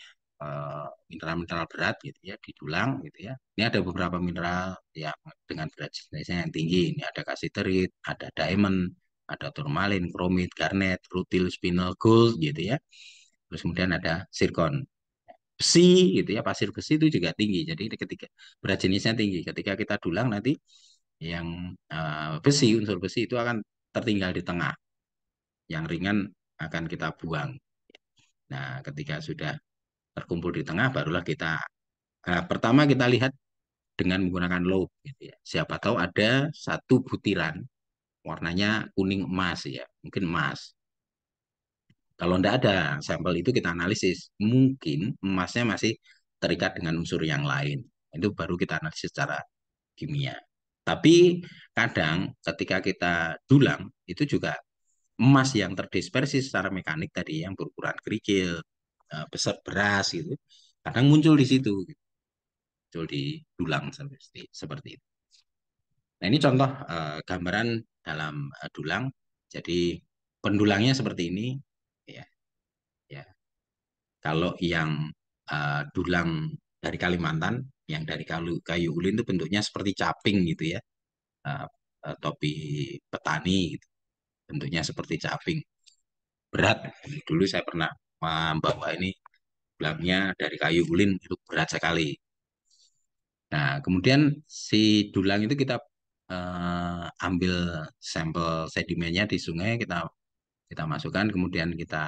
mineral-mineral berat gitu ya, di tulang gitu ya. Ini ada beberapa mineral yang dengan berat jenisnya yang tinggi. Ini ada kasiterit, ada diamond, ada turmalin, kromit, garnet, rutil, spinel, gold gitu ya. Terus kemudian ada zirkon. Besi gitu ya, pasir besi itu juga tinggi. Jadi ketika berat jenisnya tinggi, ketika kita dulang nanti yang besi, unsur besi itu akan tertinggal di tengah. Yang ringan akan kita buang. Nah, ketika sudah terkumpul di tengah, barulah kita pertama kita lihat dengan menggunakan lobe. Gitu ya. Siapa tahu ada satu butiran warnanya kuning emas ya, mungkin emas. Kalau tidak ada sampel itu kita analisis, mungkin emasnya masih terikat dengan unsur yang lain. Itu baru kita analisis secara kimia. Tapi kadang ketika kita dulang itu juga emas yang terdispersi secara mekanik tadi yang berukuran kerikil, besar beras gitu, kadang muncul di situ, gitu. Muncul di dulang seperti itu. Nah, ini contoh gambaran dalam dulang. Jadi pendulangnya seperti ini, ya, ya. Kalau yang dulang dari Kalimantan, yang dari kayu ulin itu bentuknya seperti caping gitu ya, eh, topi petani gitu. Bentuknya seperti caping. Berat. Dulu saya pernah membawa ini tulangnya dari kayu ulin itu berat sekali. Nah, kemudian si dulang itu kita ambil sampel sedimennya di sungai, kita masukkan, kemudian kita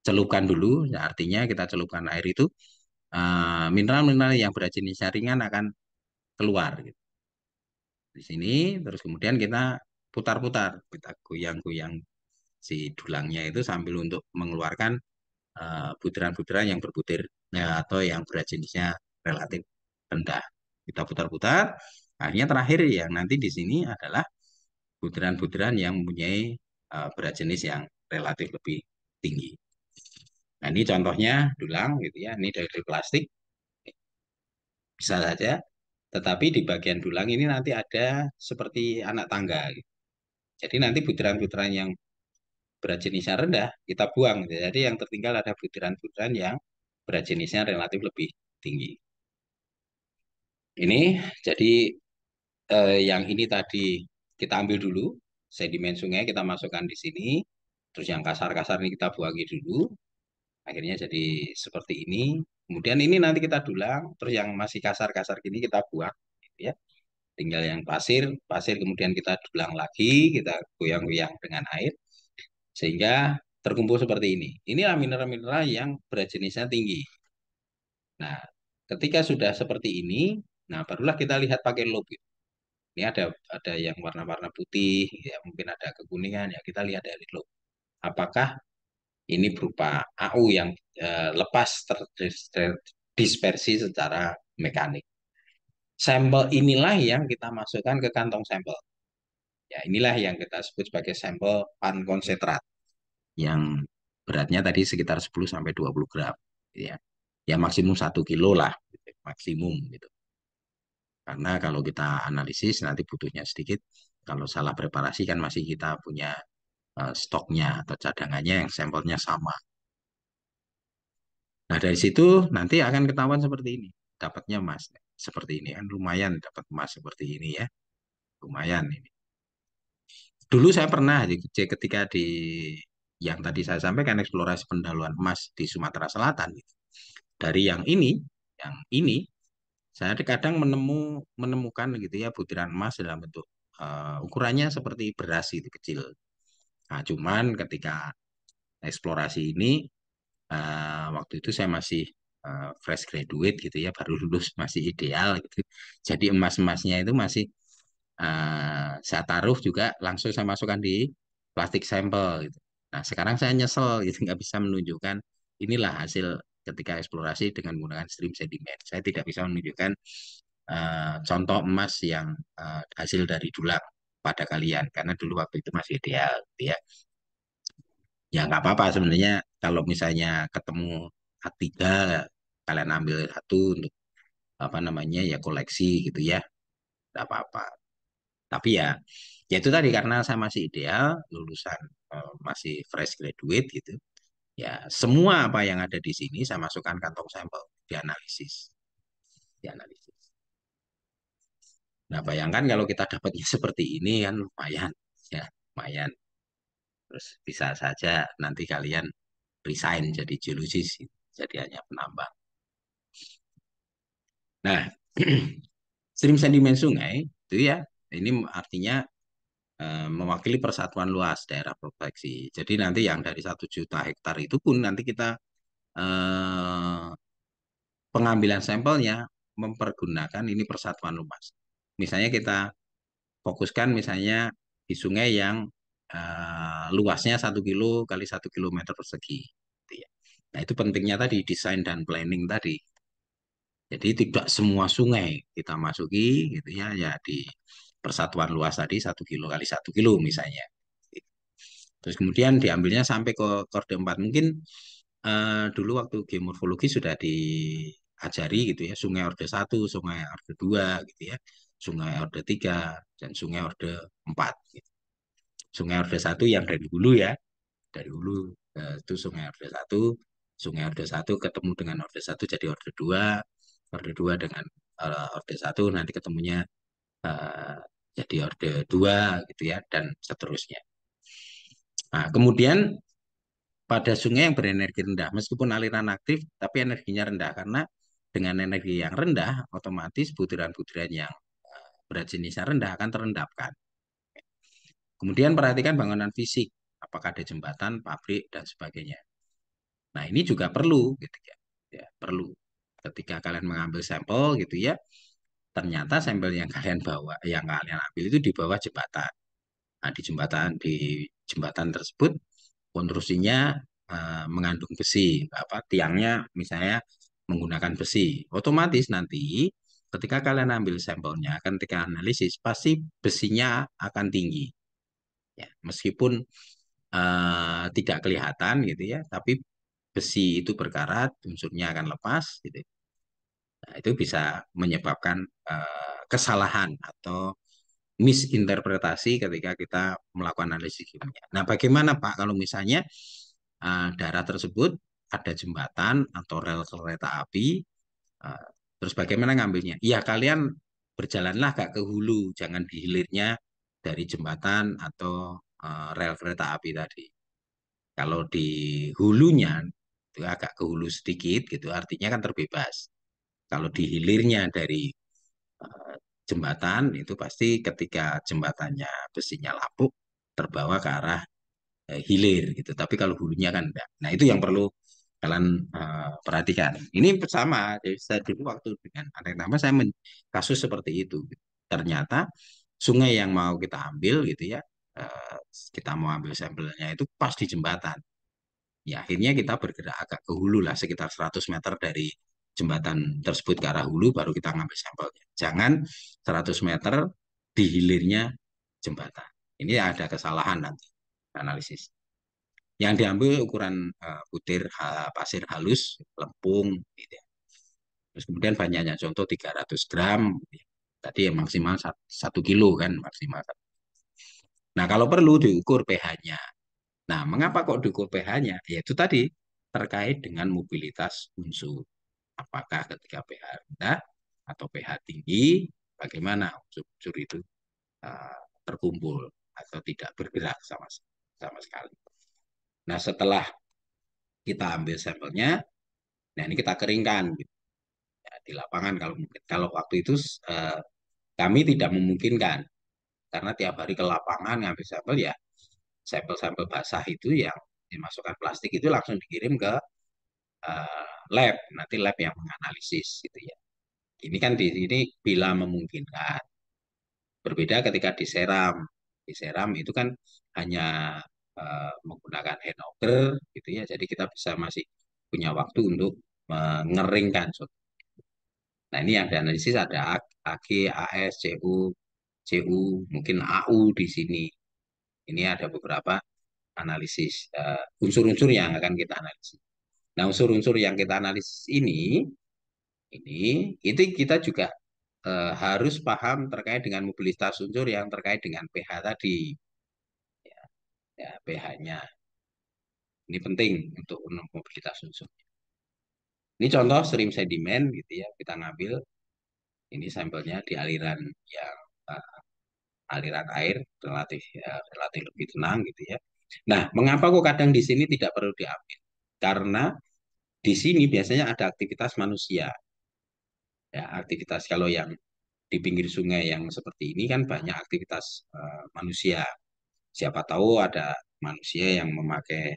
celupkan dulu. Ya, artinya kita celupkan air itu, mineral-mineral yang berat jenisnya ringan akan keluar gitu. Di sini, terus kemudian kita putar-putar, kita goyang-goyang si dulangnya itu sambil untuk mengeluarkan butiran-butiran yang berbutir ya, atau yang berat jenisnya relatif rendah. Kita putar-putar, akhirnya terakhir yang nanti di sini adalah butiran-butiran yang mempunyai berat jenis yang relatif lebih tinggi. Nah, ini contohnya dulang gitu ya. Ini dari plastik bisa saja, tetapi di bagian dulang ini nanti ada seperti anak tangga, gitu. Jadi nanti butiran-butiran yang berat jenisnya rendah kita buang, gitu. Jadi yang tertinggal ada butiran-butiran yang berat jenisnya relatif lebih tinggi. Ini jadi yang ini tadi kita ambil dulu sedimen sungai kita masukkan di sini, terus yang kasar-kasar ini kita buangi dulu, akhirnya jadi seperti ini. Kemudian ini nanti kita dulang, terus yang masih kasar-kasar gini kita buang, gitu ya. Tinggal yang pasir, pasir kemudian kita dulang lagi, kita goyang-goyang dengan air. sehingga terkumpul seperti ini. Inilah mineral-mineral yang berat jenisnya tinggi. Nah, ketika sudah seperti ini, nah barulah kita lihat pakai loop. Ini ada yang warna-warna putih, ya mungkin ada kekuningan, ya kita lihat dari loop. Apakah ini berupa AU yang lepas terdispersi secara mekanik. Sampel inilah yang kita masukkan ke kantong sampel. Ya, inilah yang kita sebut sebagai sampel pan konsentrat yang beratnya tadi sekitar 10 sampai 20 gram, ya. Ya maksimum 1 kilo lah, gitu. Maksimum gitu. Karena kalau kita analisis nanti butuhnya sedikit. Kalau salah preparasi kan masih kita punya stoknya atau cadangannya yang sampelnya sama. Nah, dari situ nanti akan ketahuan seperti ini. Dapatnya emas seperti ini kan lumayan dapat emas seperti ini ya. Lumayan ini. Dulu saya pernah ketika di yang tadi saya sampaikan eksplorasi pendaluan emas di Sumatera Selatan gitu. Dari yang ini saya kadang menemukan gitu ya butiran emas dalam bentuk ukurannya seperti beras itu kecil. Nah, cuman ketika eksplorasi ini waktu itu saya masih fresh graduate gitu ya, baru lulus masih ideal gitu. Jadi emas-emasnya itu masih saya taruh juga langsung saya masukkan di plastik sampel gitu. Nah, sekarang saya nyesel gitu nggak bisa menunjukkan inilah hasil ketika eksplorasi dengan menggunakan stream sedimen. Saya tidak bisa menunjukkan contoh emas yang hasil dari dulang pada kalian karena dulu waktu itu masih ideal gitu ya. Ya nggak apa-apa sebenarnya kalau misalnya ketemu A3 kalian ambil satu untuk apa namanya ya koleksi gitu ya nggak apa-apa. Tapi ya, ya itu tadi karena saya masih ideal, lulusan masih fresh graduate gitu. Ya, semua apa yang ada di sini saya masukkan kantong sampel, dianalisis, dianalisis. Nah, bayangkan kalau kita dapatnya seperti ini kan lumayan, ya, lumayan. Terus bisa saja nanti kalian resign jadi geolosis, jadi hanya penambang. Nah, stream sedimen sungai itu ya, ini artinya mewakili persatuan luas daerah proteksi. Jadi nanti yang dari 1 juta hektar itu pun nanti kita eh, pengambilan sampelnya mempergunakan ini persatuan luas. Misalnya kita fokuskan misalnya di sungai yang luasnya 1 kilo kali 1 kilometer persegi. Gitu ya. Nah itu pentingnya tadi desain dan planning tadi. Jadi tidak semua sungai kita masuki gitu ya, ya di persatuan luas tadi 1 kilo kali 1 kilo misalnya. Terus kemudian diambilnya sampai ke korde 4. Mungkin dulu waktu geomorfologi sudah diajari gitu ya, sungai orde 1, sungai orde 2 gitu ya, sungai orde 3 dan sungai orde 4. Gitu. Sungai orde 1 yang dari hulu ya, dari hulu itu sungai orde satu ketemu dengan orde 1 jadi orde 2 dengan orde 1 nanti ketemunya eh, jadi orde 2 gitu ya, dan seterusnya. Nah, kemudian pada sungai yang berenergi rendah, meskipun aliran aktif, tapi energinya rendah. Karena dengan energi yang rendah, otomatis butiran-butiran yang berat jenisnya rendah akan terendapkan. Kemudian perhatikan bangunan fisik, apakah ada jembatan, pabrik, dan sebagainya. Nah, ini juga perlu, gitu ya. Ya, perlu. Ketika kalian mengambil sampel, gitu ya, ternyata sampel yang kalian bawa, yang kalian ambil itu di bawah jembatan. Nah, di jembatan tersebut konstruksinya mengandung besi, apa tiangnya misalnya menggunakan besi. Otomatis nanti ketika kalian ambil sampelnya, ketika analisis pasti besinya akan tinggi. Ya, meskipun tidak kelihatan gitu ya, tapi besi itu berkarat, unsurnya akan lepas gitu. Nah, itu bisa menyebabkan kesalahan atau misinterpretasi ketika kita melakukan analisis kimia. Nah, bagaimana Pak kalau misalnya daerah tersebut ada jembatan atau rel kereta api, uh, terus bagaimana ngambilnya? Ya, kalian berjalanlah agak ke hulu, jangan di hilirnya dari jembatan atau rel kereta api tadi. Kalau di hulunya itu agak ke hulu sedikit gitu, artinya kan terbebas. Kalau di hilirnya dari eh, jembatan itu pasti ketika jembatannya besinya lapuk terbawa ke arah hilir gitu. Tapi kalau hulunya kan enggak. Nah, itu yang perlu kalian perhatikan. Ini sama, jadi saya dulu waktu dengan anak nama saya kasus seperti itu. Ternyata sungai yang mau kita ambil gitu ya, eh, kita mau ambil sampelnya itu pas di jembatan. Ya, akhirnya kita bergerak agak ke hulu lah, sekitar 100 meter dari jembatan tersebut ke arah hulu, baru kita ngambil sampelnya. Jangan 100 meter di hilirnya jembatan. Ini ada kesalahan nanti analisis. Yang diambil ukuran butir pasir halus, lempung, gitu ya. Terus kemudian banyaknya contoh 300 gram, gitu ya. Tadi yang maksimal 1 kilo kan maksimal. Nah, kalau perlu diukur pH-nya. Nah, mengapa kok diukur pH-nya? Yaitu tadi terkait dengan mobilitas unsur. Apakah ketika pH rendah atau pH tinggi, bagaimana unsur-unsur itu terkumpul atau tidak bergerak sama sekali. Nah, setelah kita ambil sampelnya, nah ini kita keringkan gitu, ya, di lapangan kalau mungkin. Kalau waktu itu eh, kami tidak memungkinkan karena tiap hari ke lapangan ngambil sampel ya, sampel-sampel basah itu yang dimasukkan plastik itu langsung dikirim ke lab, nanti lab yang menganalisis gitu ya. Ini kan di sini bila memungkinkan. Berbeda ketika diseram. Diseram itu kan hanya menggunakan handover gitu ya. Jadi kita bisa masih punya waktu untuk mengeringkan. Nah, ini yang dianalisis ada AG, AS, CU, CU, mungkin AU di sini. Ini ada beberapa analisis unsur-unsur yang akan kita analisis. Nah, unsur-unsur yang kita analisis ini itu kita juga harus paham terkait dengan mobilitas unsur yang terkait dengan pH tadi. Ya, ya pH-nya. Ini penting untuk mobilitas unsur. Ini contoh stream sedimen gitu ya, kita ngambil ini sampelnya di aliran yang aliran air relatif lebih tenang gitu ya. Nah, mengapa kok kadang di sini tidak perlu diambil? Karena di sini biasanya ada aktivitas manusia. Ya, aktivitas kalau yang di pinggir sungai yang seperti ini kan banyak aktivitas manusia. Siapa tahu ada manusia yang memakai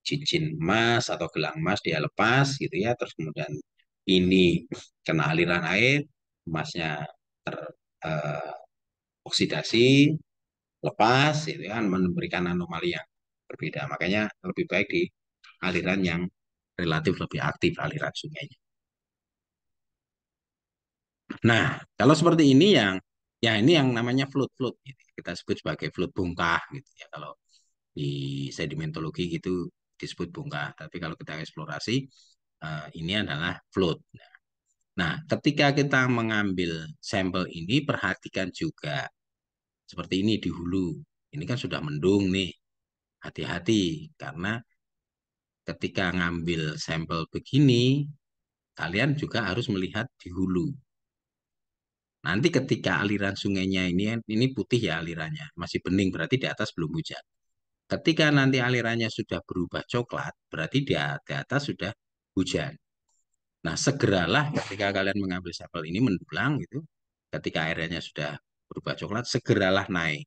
cincin emas atau gelang emas dia lepas gitu ya, terus kemudian ini kena aliran air, emasnya teroksidasi, lepas, itu kan memberikan anomali yang berbeda. Makanya lebih baik di aliran yang relatif lebih aktif aliran sungainya. Nah, kalau seperti ini yang ya ini yang namanya flood gitu. Kita sebut sebagai flood bongkah gitu ya. Kalau di sedimentologi gitu disebut bongkah, tapi kalau kita eksplorasi ini adalah flood. Nah, ketika kita mengambil sampel ini perhatikan juga seperti ini di hulu. Ini kan sudah mendung nih. Hati-hati karena ketika ngambil sampel begini, kalian juga harus melihat di hulu. Nanti ketika aliran sungainya ini putih ya alirannya, masih bening berarti di atas belum hujan. Ketika nanti alirannya sudah berubah coklat, berarti di atas sudah hujan. Nah, segeralah ketika kalian mengambil sampel ini mendulang gitu, ketika airnya sudah berubah coklat, segeralah naik.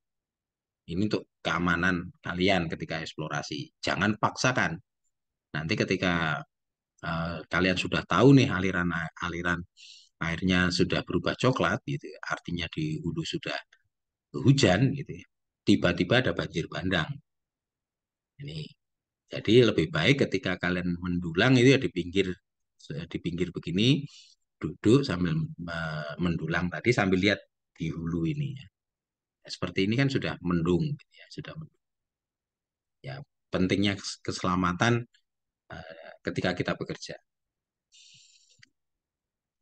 Ini untuk keamanan kalian ketika eksplorasi. Jangan paksakan. Nanti ketika kalian sudah tahu nih aliran airnya sudah berubah coklat gitu ya, artinya di hulu sudah hujan gitu ya. Tiba-tiba ada banjir bandang. Ini jadi lebih baik ketika kalian mendulang itu ya di pinggir begini duduk sambil mendulang tadi sambil lihat di hulu ini ya. Seperti ini kan sudah mendung gitu ya, sudah mendung. Ya, pentingnya keselamatan ketika kita bekerja.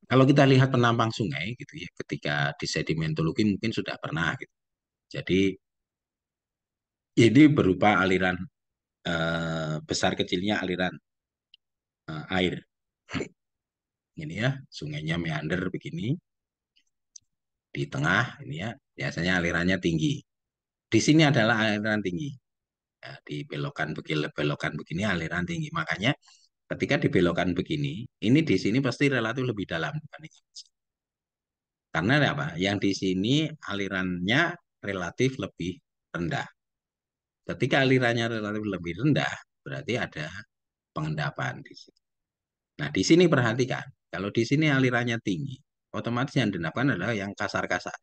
Kalau kita lihat penampang sungai gitu ya, ketika di sedimentologi mungkin sudah pernah gitu. Jadi ini berupa aliran besar kecilnya aliran air. Ini ya, sungainya meander begini di tengah ini ya, biasanya alirannya tinggi. Di sini adalah aliran tinggi. Ya, di belokan begini aliran tinggi. Makanya ketika dibelokkan begini, ini di sini pasti relatif lebih dalam dibanding. Karena apa? Yang di sini alirannya relatif lebih rendah. Ketika alirannya relatif lebih rendah, berarti ada pengendapan di sini. Nah, di sini perhatikan, kalau di sini alirannya tinggi, otomatis yang diendapkan adalah yang kasar-kasar.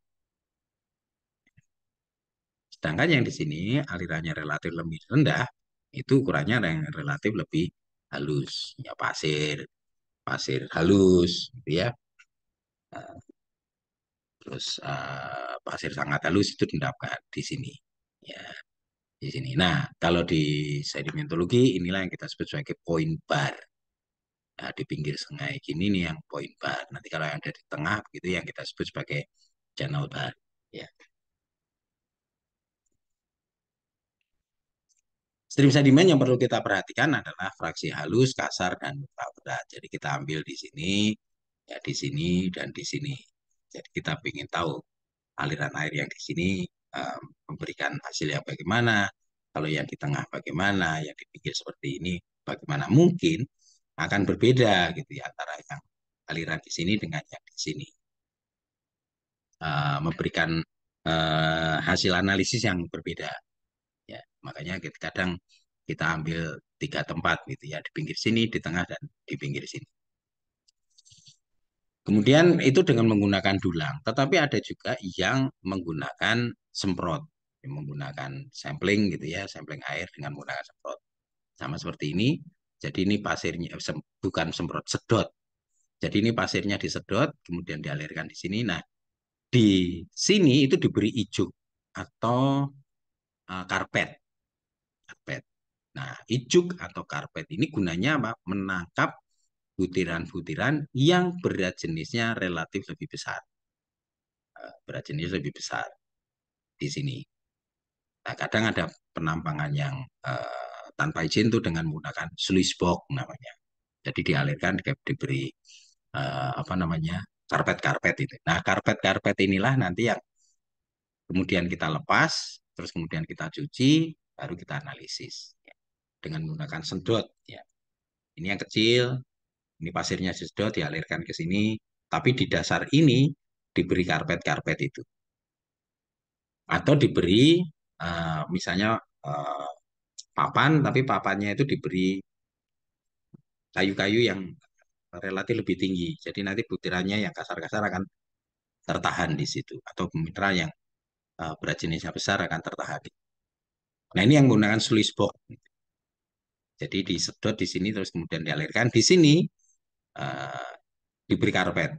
Sedangkan yang di sini alirannya relatif lebih rendah, itu ukurannya yang relatif lebih halus, ya pasir, pasir halus, gitu ya. Terus pasir sangat halus itu diendapkan di sini, ya di sini. Nah, kalau di sedimentologi inilah yang kita sebut sebagai point bar. Nah, di pinggir sungai gini nih yang point bar. Nanti kalau yang ada di tengah gitu yang kita sebut sebagai channel bar. Ya. Stream sedimen yang perlu kita perhatikan adalah fraksi halus, kasar, dan berat. Jadi kita ambil di sini, ya di sini, dan di sini. Jadi kita ingin tahu aliran air yang di sini memberikan hasil yang bagaimana, kalau yang di tengah bagaimana, yang di pinggir seperti ini bagaimana. Mungkin akan berbeda gitu ya antara yang aliran di sini dengan yang di sini. Memberikan hasil analisis yang berbeda. Ya, makanya kadang kita ambil tiga tempat gitu ya, di pinggir sini, di tengah, dan di pinggir sini. Kemudian itu dengan menggunakan dulang, tetapi ada juga yang menggunakan semprot, yang menggunakan sampling gitu ya, sampling air dengan menggunakan semprot. Sama seperti ini. Jadi ini pasirnya bukan semprot, sedot. Jadi ini pasirnya disedot, kemudian dialirkan di sini. Nah, di sini itu diberi ijuk atau karpet. Karpet. Nah, ijuk atau karpet ini gunanya apa? Menangkap butiran-butiran yang berat jenisnya relatif lebih besar. Berat jenis lebih besar di sini. Nah, kadang ada penambangan yang tanpa izin itu dengan menggunakan sluice box namanya. Jadi dialirkan, diberi apa namanya karpet-karpet itu. Nah, karpet-karpet inilah nanti yang kemudian kita lepas, terus kemudian kita cuci, baru kita analisis ya, dengan menggunakan sedot. Ya. Ini yang kecil, ini pasirnya sedot dialirkan ke sini, tapi di dasar ini diberi karpet-karpet itu, atau diberi misalnya uh, papan, tapi papannya itu diberi kayu-kayu yang relatif lebih tinggi. Jadi nanti butirannya yang kasar-kasar akan tertahan di situ, atau mineral yang berat jenisnya besar akan tertahan. Nah, ini yang menggunakan sluice box. Jadi disedot di sini terus kemudian dialirkan. Di sini uh, diberi karpet.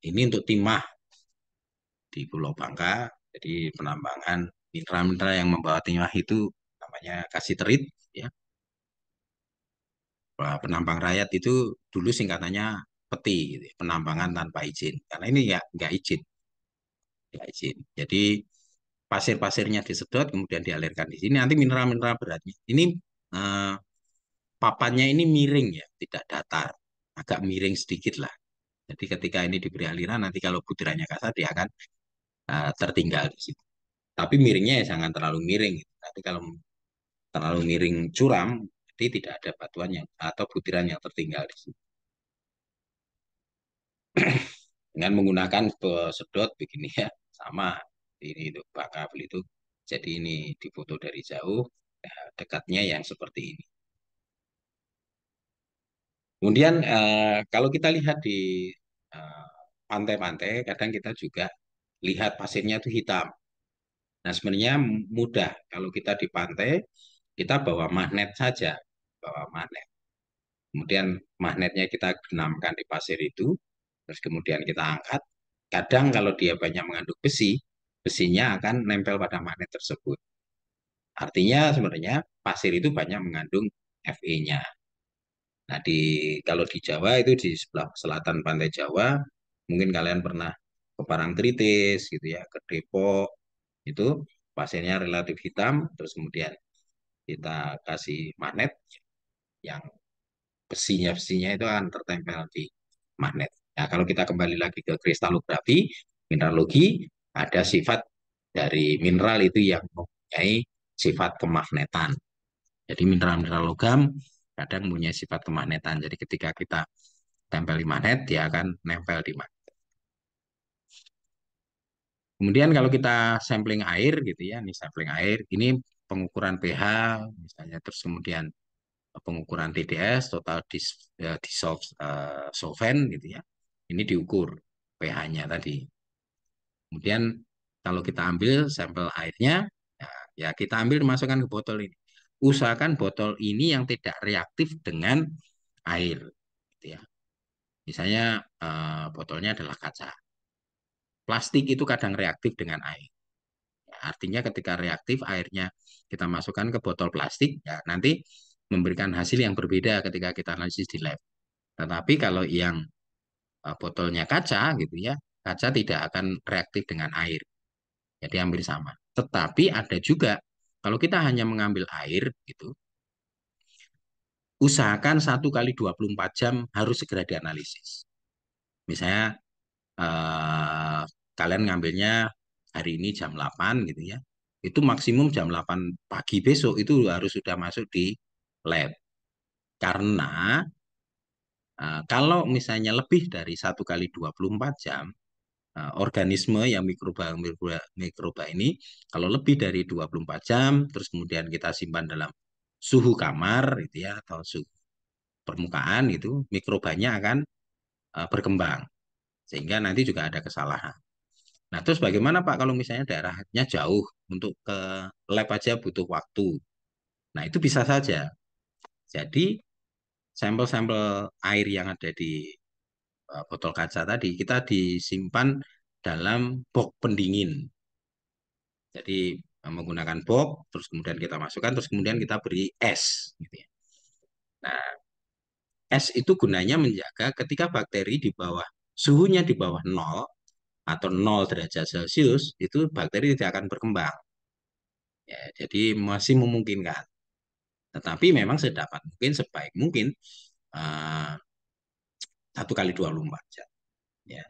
Ini untuk timah di Pulau Bangka. Jadi penambangan mineral-mineral yang membawa timah itu namanya kasiterit. Ya. Penambang rakyat itu dulu singkatannya peti, gitu, ya, penambangan tanpa izin. Karena ini ya nggak izin, nggak izin. Jadi pasir-pasirnya disedot kemudian dialirkan di sini. Nanti mineral-mineral beratnya. Ini eh, papannya ini miring ya, tidak datar, agak miring sedikit lah. Jadi ketika ini diberi aliran, nanti kalau butirannya kasar dia akan tertinggal di situ. Tapi miringnya ya jangan terlalu miring. Gitu. Nanti kalau terlalu miring curam, jadi tidak ada batuan yang atau butiran yang tertinggal di situ. Dengan menggunakan sedot begini ya, sama ini untuk baka itu. Jadi ini difoto dari jauh, ya, dekatnya yang seperti ini. Kemudian kalau kita lihat di eh, pantai-pantai, kadang kita juga lihat pasirnya itu hitam. Nah, sebenarnya mudah kalau kita di pantai, kita bawa magnet saja, bawa magnet. Kemudian magnetnya kita genamkan di pasir itu, terus kemudian kita angkat. Kadang kalau dia banyak mengandung besi, besinya akan nempel pada magnet tersebut. Artinya sebenarnya pasir itu banyak mengandung Fe-nya. Nah, kalau di Jawa itu di sebelah selatan pantai Jawa, mungkin kalian pernah ke Parangtritis gitu ya, ke Depok, itu pasirnya relatif hitam, terus kemudian kita kasih magnet yang besinya itu akan tertempel di magnet. Nah, kalau kita kembali lagi ke kristalografi, mineralogi, ada sifat dari mineral itu yang mempunyai sifat kemagnetan. Jadi mineral-mineral logam kadang mempunyai sifat kemagnetan. Jadi ketika kita tempel di magnet, dia akan nempel di magnet. Kemudian kalau kita sampling air gitu ya, ini sampling air, ini pengukuran pH misalnya, terus kemudian pengukuran TDS, total dissolved solvent gitu ya. Ini diukur pH-nya tadi. Kemudian kalau kita ambil sampel airnya, ya, ya kita ambil masukkan ke botol ini. Usahakan botol ini yang tidak reaktif dengan air, gitu ya. Misalnya botolnya adalah kaca. Plastik itu kadang reaktif dengan air. Ya, artinya ketika reaktif airnya kita masukkan ke botol plastik, ya nanti memberikan hasil yang berbeda ketika kita analisis di lab. Tetapi kalau yang botolnya kaca gitu ya, kaca tidak akan reaktif dengan air. Jadi hampir sama. Tetapi ada juga kalau kita hanya mengambil air gitu, usahakan 1 kali 24 jam harus segera dianalisis. Misalnya eh, kalian ngambilnya hari ini jam 8 gitu ya. Itu maksimum jam 8 pagi besok itu harus sudah masuk di lab. Karena kalau misalnya lebih dari 1 kali 24 jam, organisme yang mikroba ini kalau lebih dari 24 jam terus kemudian kita simpan dalam suhu kamar gitu ya atau suhu permukaan itu mikrobanya akan berkembang sehingga nanti juga ada kesalahan. Nah, terus bagaimana Pak kalau misalnya daerahnya jauh untuk ke lab aja butuh waktu. Nah, itu bisa saja. Jadi sampel-sampel air yang ada di botol kaca tadi kita disimpan dalam box pendingin. Jadi menggunakan box, terus kemudian kita masukkan, terus kemudian kita beri es. Gitu ya. Nah, es itu gunanya menjaga ketika bakteri di bawah suhunya di bawah 0 atau 0 derajat Celcius, itu bakteri tidak akan berkembang. Ya, jadi masih memungkinkan. Tetapi memang sedapat mungkin, sebaik mungkin uh, 1 kali 24 jam. Ya.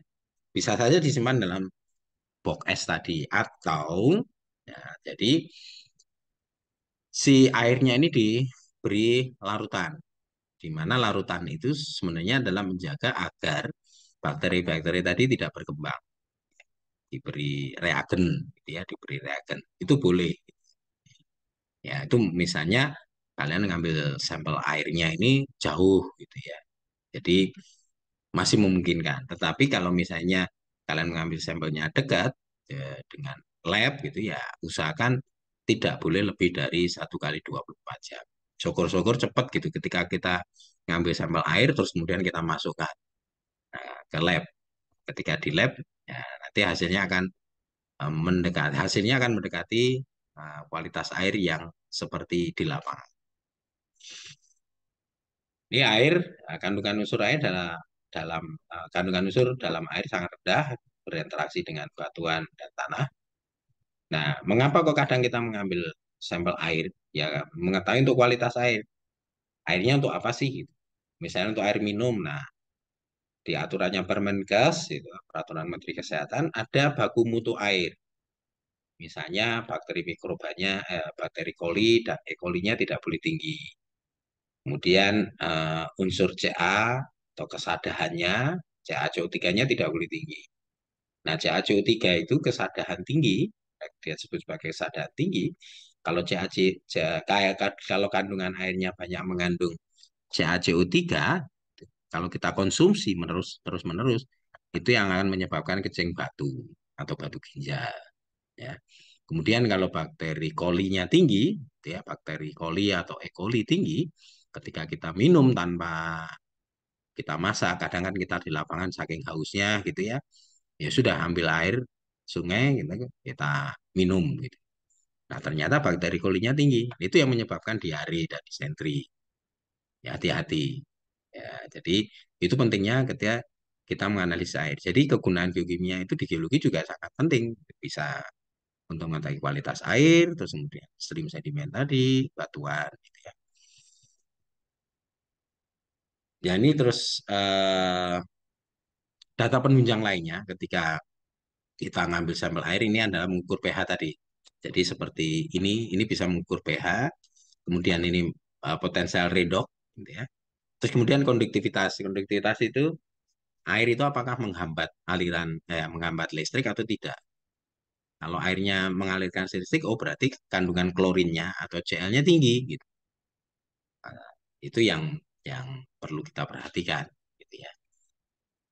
Bisa saja disimpan dalam box es tadi. Atau, ya, jadi si airnya ini diberi larutan. Di mana larutan itu sebenarnya adalah menjaga agar bakteri-bakteri tadi tidak berkembang. Diberi reagen, gitu ya, diberi reagen. Itu boleh. Ya, itu misalnya kalian ngambil sampel airnya ini jauh gitu ya. Jadi masih memungkinkan. Tetapi kalau misalnya kalian mengambil sampelnya dekat dengan lab gitu ya, usahakan tidak boleh lebih dari 1 kali 24 jam. Syukur-syukur cepat gitu ketika kita ngambil sampel air terus kemudian kita masukkan ke lab. Ketika di lab ya, nanti hasilnya akan mendekati kualitas air yang seperti di lapangan. Ini air, kandungan unsur air dalam kandungan unsur dalam air sangat rendah, berinteraksi dengan batuan dan tanah. Nah, mengapa kok kadang kita mengambil sampel air? Ya, mengetahui untuk kualitas air. Airnya untuk apa sih? Gitu. Misalnya untuk air minum. Nah, di aturannya Permenkes, itu, Peraturan Menteri Kesehatan, ada baku mutu air. Misalnya bakteri mikrobanya, bakteri coli dan E. coli-nya tidak boleh tinggi. Kemudian unsur Ca atau kesadahannya, CaCO3-nya tidak boleh tinggi. Nah, CaCO3 itu kesadahan tinggi, dia sebut sebagai kesadahan tinggi. Kalau kalau kandungan airnya banyak mengandung CaCO3, kalau kita konsumsi terus-menerus, itu yang akan menyebabkan kencing batu atau batu ginjal. Ya. Kemudian kalau bakteri kolinya tinggi, ya, bakteri koli atau E. coli tinggi, ketika kita minum tanpa kita masak, kadang kan kita di lapangan saking hausnya gitu ya, ya sudah ambil air sungai gitu, kita minum gitu. Nah ternyata bakteri kolinya tinggi, itu yang menyebabkan diare dan disentri. Ya hati-hati. Ya, jadi itu pentingnya ketika kita menganalisa air. Jadi kegunaan geokimia itu di geologi juga sangat penting. Bisa untuk mengetahui kualitas air, terus kemudian stream sedimen tadi, batuan, gitu ya. Ya ini terus data penunjang lainnya ketika kita ngambil sampel air ini adalah mengukur pH tadi. Jadi seperti ini bisa mengukur pH, kemudian ini potensial redox, gitu ya. Terus kemudian konduktivitas. Konduktivitas itu air itu apakah menghambat aliran, menghambat listrik atau tidak. Kalau airnya mengalirkan listrik, oh berarti kandungan klorinnya atau Cl-nya tinggi gitu. Nah, itu yang perlu kita perhatikan gitu ya.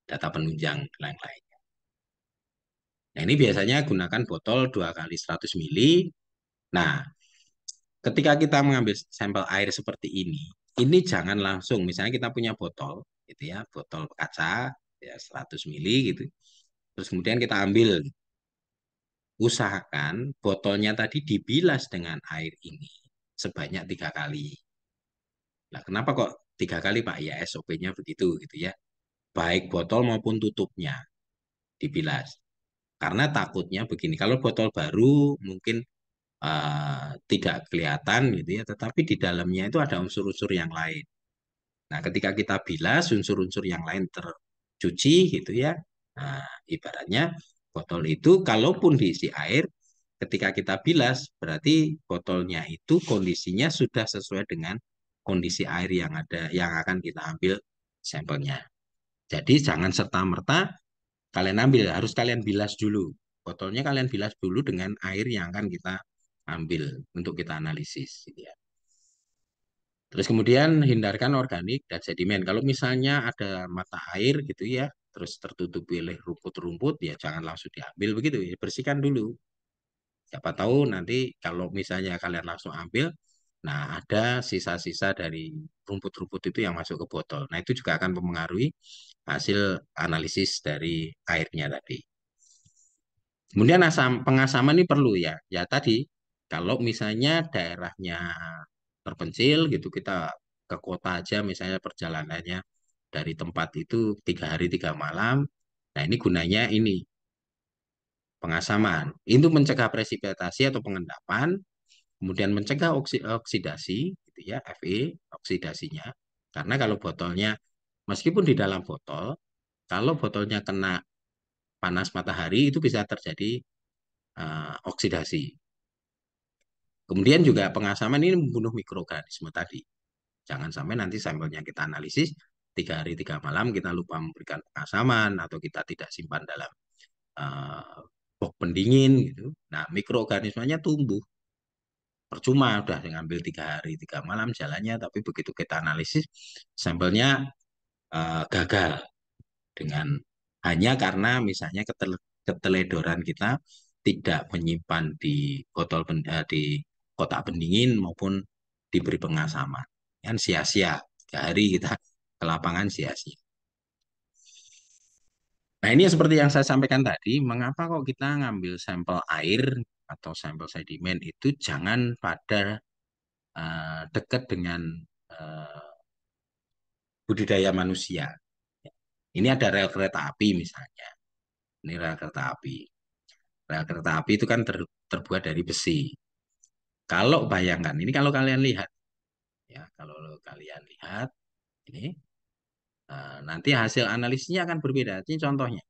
Data penunjang lain-lain. Nah, ini biasanya gunakan botol 2 kali 100 mili. Nah, ketika kita mengambil sampel air seperti ini jangan langsung, misalnya kita punya botol, gitu ya, botol kaca, ya 100 mili gitu. Terus kemudian kita ambil, usahakan botolnya tadi dibilas dengan air ini sebanyak 3 kali. Nah, kenapa kok 3 kali, Pak? Ya SOP-nya begitu, gitu ya. Baik botol maupun tutupnya dibilas. Karena takutnya begini, kalau botol baru mungkin tidak kelihatan gitu ya, tetapi di dalamnya itu ada unsur-unsur yang lain. Nah, ketika kita bilas unsur-unsur yang lain tercuci gitu ya. Nah, ibaratnya botol itu kalaupun diisi air, ketika kita bilas berarti botolnya itu kondisinya sudah sesuai dengan kondisi air yang ada yang akan kita ambil sampelnya. Jadi jangan serta-merta kalian ambil, harus kalian bilas dulu. Botolnya kalian bilas dulu dengan air yang akan kita ambil untuk kita analisis gitu ya. Terus kemudian hindarkan organik dan sedimen. Kalau misalnya ada mata air gitu ya, terus tertutupi oleh rumput-rumput, ya jangan langsung diambil begitu ya, bersihkan dulu. Siapa tahu nanti kalau misalnya kalian langsung ambil, nah ada sisa-sisa dari rumput-rumput itu yang masuk ke botol. Nah itu juga akan mempengaruhi hasil analisis dari airnya tadi. Kemudian pengasaman ini perlu ya. Ya tadi, kalau misalnya daerahnya terpencil gitu, kita ke kota aja misalnya perjalanannya dari tempat itu 3 hari 3 malam. Nah ini gunanya ini pengasaman. Itu mencegah presipitasi atau pengendapan, kemudian mencegah oksidasi, gitu ya, Fe, oksidasinya. Karena kalau botolnya, meskipun di dalam botol, kalau botolnya kena panas matahari itu bisa terjadi oksidasi. Kemudian juga pengasaman ini membunuh mikroorganisme tadi. Jangan sampai nanti sampelnya kita analisis 3 hari 3 malam kita lupa memberikan pengasaman atau kita tidak simpan dalam uh, box pendingin gitu. Nah mikroorganismenya tumbuh. Percuma udah ngambil 3 hari 3 malam jalannya, tapi begitu kita analisis sampelnya gagal dengan hanya karena misalnya keteledoran kita tidak menyimpan di di kotak pendingin maupun diberi pengasaman. Kan sia-sia 3 hari kita ke lapangan sia-sia. Nah ini seperti yang saya sampaikan tadi, mengapa kok kita ngambil sampel air atau sampel sedimen itu jangan pada dekat dengan uh, budidaya manusia. Ini ada rel kereta api misalnya. Ini rel kereta api. Rel kereta api itu kan terbuat dari besi. Kalau bayangkan, ini kalau kalian lihat, ya, kalau kalian lihat ini, nanti hasil analisisnya akan berbeda. Ini contohnya,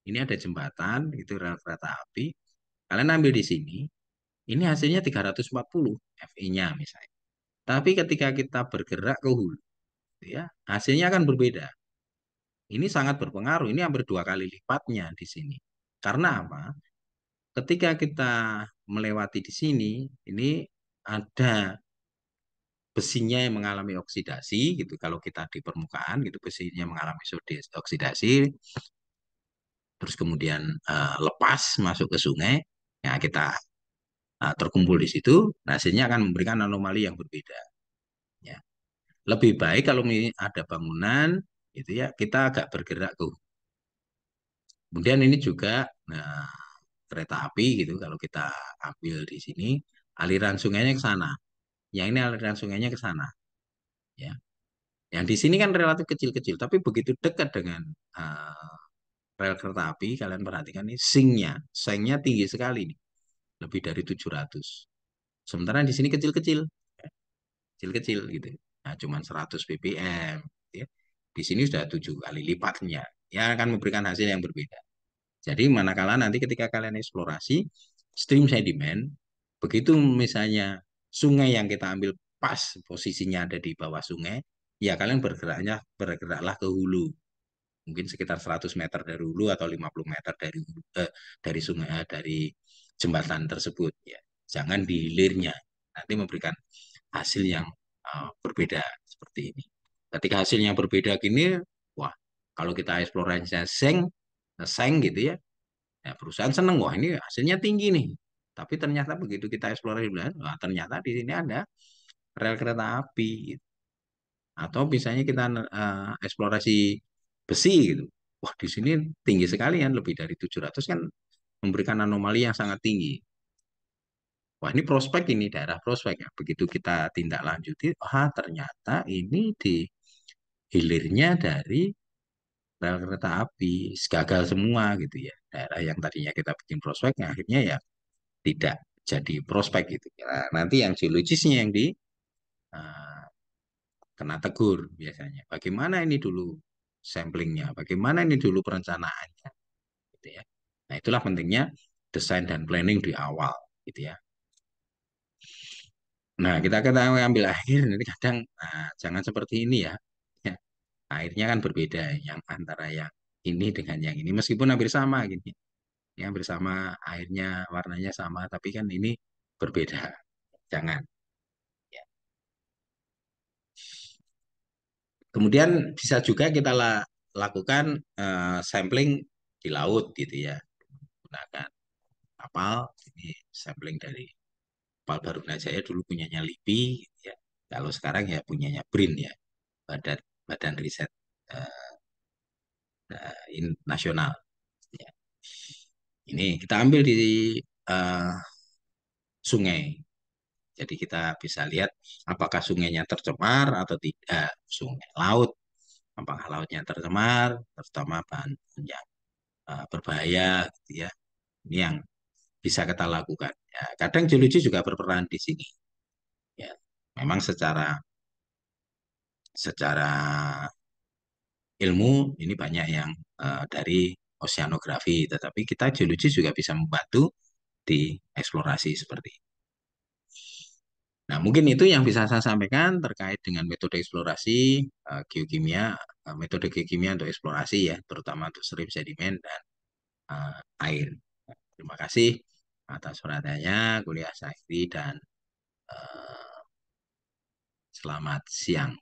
ini ada jembatan, itu rel kereta api. Kalian ambil di sini, ini hasilnya 340 Fe-nya misalnya. Tapi ketika kita bergerak ke hulu, ya, hasilnya akan berbeda. Ini sangat berpengaruh. Ini hampir 2 kali lipatnya di sini. Karena apa? Ketika kita melewati di sini, ini ada besinya yang mengalami oksidasi gitu. Kalau kita di permukaan gitu besinya mengalami oksidasi, terus kemudian lepas masuk ke sungai, ya kita terkumpul di situ, nah, hasilnya akan memberikan anomali yang berbeda. Ya. Lebih baik kalau ada bangunan, gitu ya, kita agak bergerak ke. Kemudian ini juga, nah, kereta api gitu, kalau kita ambil di sini, aliran sungainya ke sana. Yang ini aliran sungainya ke sana. Ya. Yang di sini kan relatif kecil-kecil, tapi begitu dekat dengan uh, rel kereta api, kalian perhatikan nih, sengnya tinggi sekali nih, lebih dari 700. Sementara di sini kecil-kecil, ya, kecil-kecil gitu. Nah, cuman 100 ppm. Ya. Di sini sudah 7 kali lipatnya. Ya akan memberikan hasil yang berbeda. Jadi manakala nanti ketika kalian eksplorasi stream sedimen, begitu misalnya sungai yang kita ambil pas posisinya ada di bawah sungai, ya kalian bergeraklah ke hulu. Mungkin sekitar 100 meter dari hulu atau 50 meter dari sungai dari jembatan tersebut ya. Jangan di hilirnya. Nanti memberikan hasil yang berbeda seperti ini. Ketika hasilnya berbeda gini, wah, kalau kita eksplorasinya seng gitu ya, ya perusahaan seneng, wah ini hasilnya tinggi nih. Tapi ternyata begitu kita eksplorasi, wah, ternyata di sini ada rel kereta api gitu. Atau misalnya kita eksplorasi besi gitu. Wah, di sini tinggi sekali kan, lebih dari 700 kan memberikan anomali yang sangat tinggi. Wah, ini prospek ini, daerah prospek ya. Begitu kita tindak lanjuti, ah ternyata ini di hilirnya dari rel kereta api, gagal semua gitu ya. Daerah yang tadinya kita bikin prospek, akhirnya ya tidak jadi prospek gitu. Nah, nanti yang geologisnya yang di uh, kena tegur biasanya. Bagaimana ini dulu samplingnya, bagaimana ini dulu perencanaannya, gitu ya. Nah, itulah pentingnya desain dan planning di awal, gitu ya. Nah, kita ambil air, ini kadang jangan seperti ini ya. Ya, airnya kan berbeda yang antara yang ini dengan yang ini, meskipun hampir sama gini. Yang bersama airnya warnanya sama, tapi kan ini berbeda. Jangan. Ya. Kemudian bisa juga kita lakukan sampling di laut gitu ya, gunakan kapal. Ini sampling dari kapal Barunajaya dulu punyanya LIPI, gitu ya. Kalau sekarang ya punyanya BRIN ya, Badan Badan Riset eh, Nasional. Ya. Ini kita ambil di eh, sungai. Jadi kita bisa lihat apakah sungainya tercemar atau tidak. Sungai laut, apakah lautnya tercemar, terutama bahan yang berbahaya, gitu ya. Ini yang bisa kita lakukan. Ya, kadang geologi juga berperan di sini. Ya, memang secara secara ilmu ini banyak yang dari oceanografi, tetapi kita geologi juga bisa membantu di eksplorasi seperti ini. Nah, mungkin itu yang bisa saya sampaikan terkait dengan metode eksplorasi geokimia, metode geokimia untuk eksplorasi ya, terutama untuk serim sedimen dan air. Terima kasih atas perhatiannya, kuliah saya dan uh, selamat siang.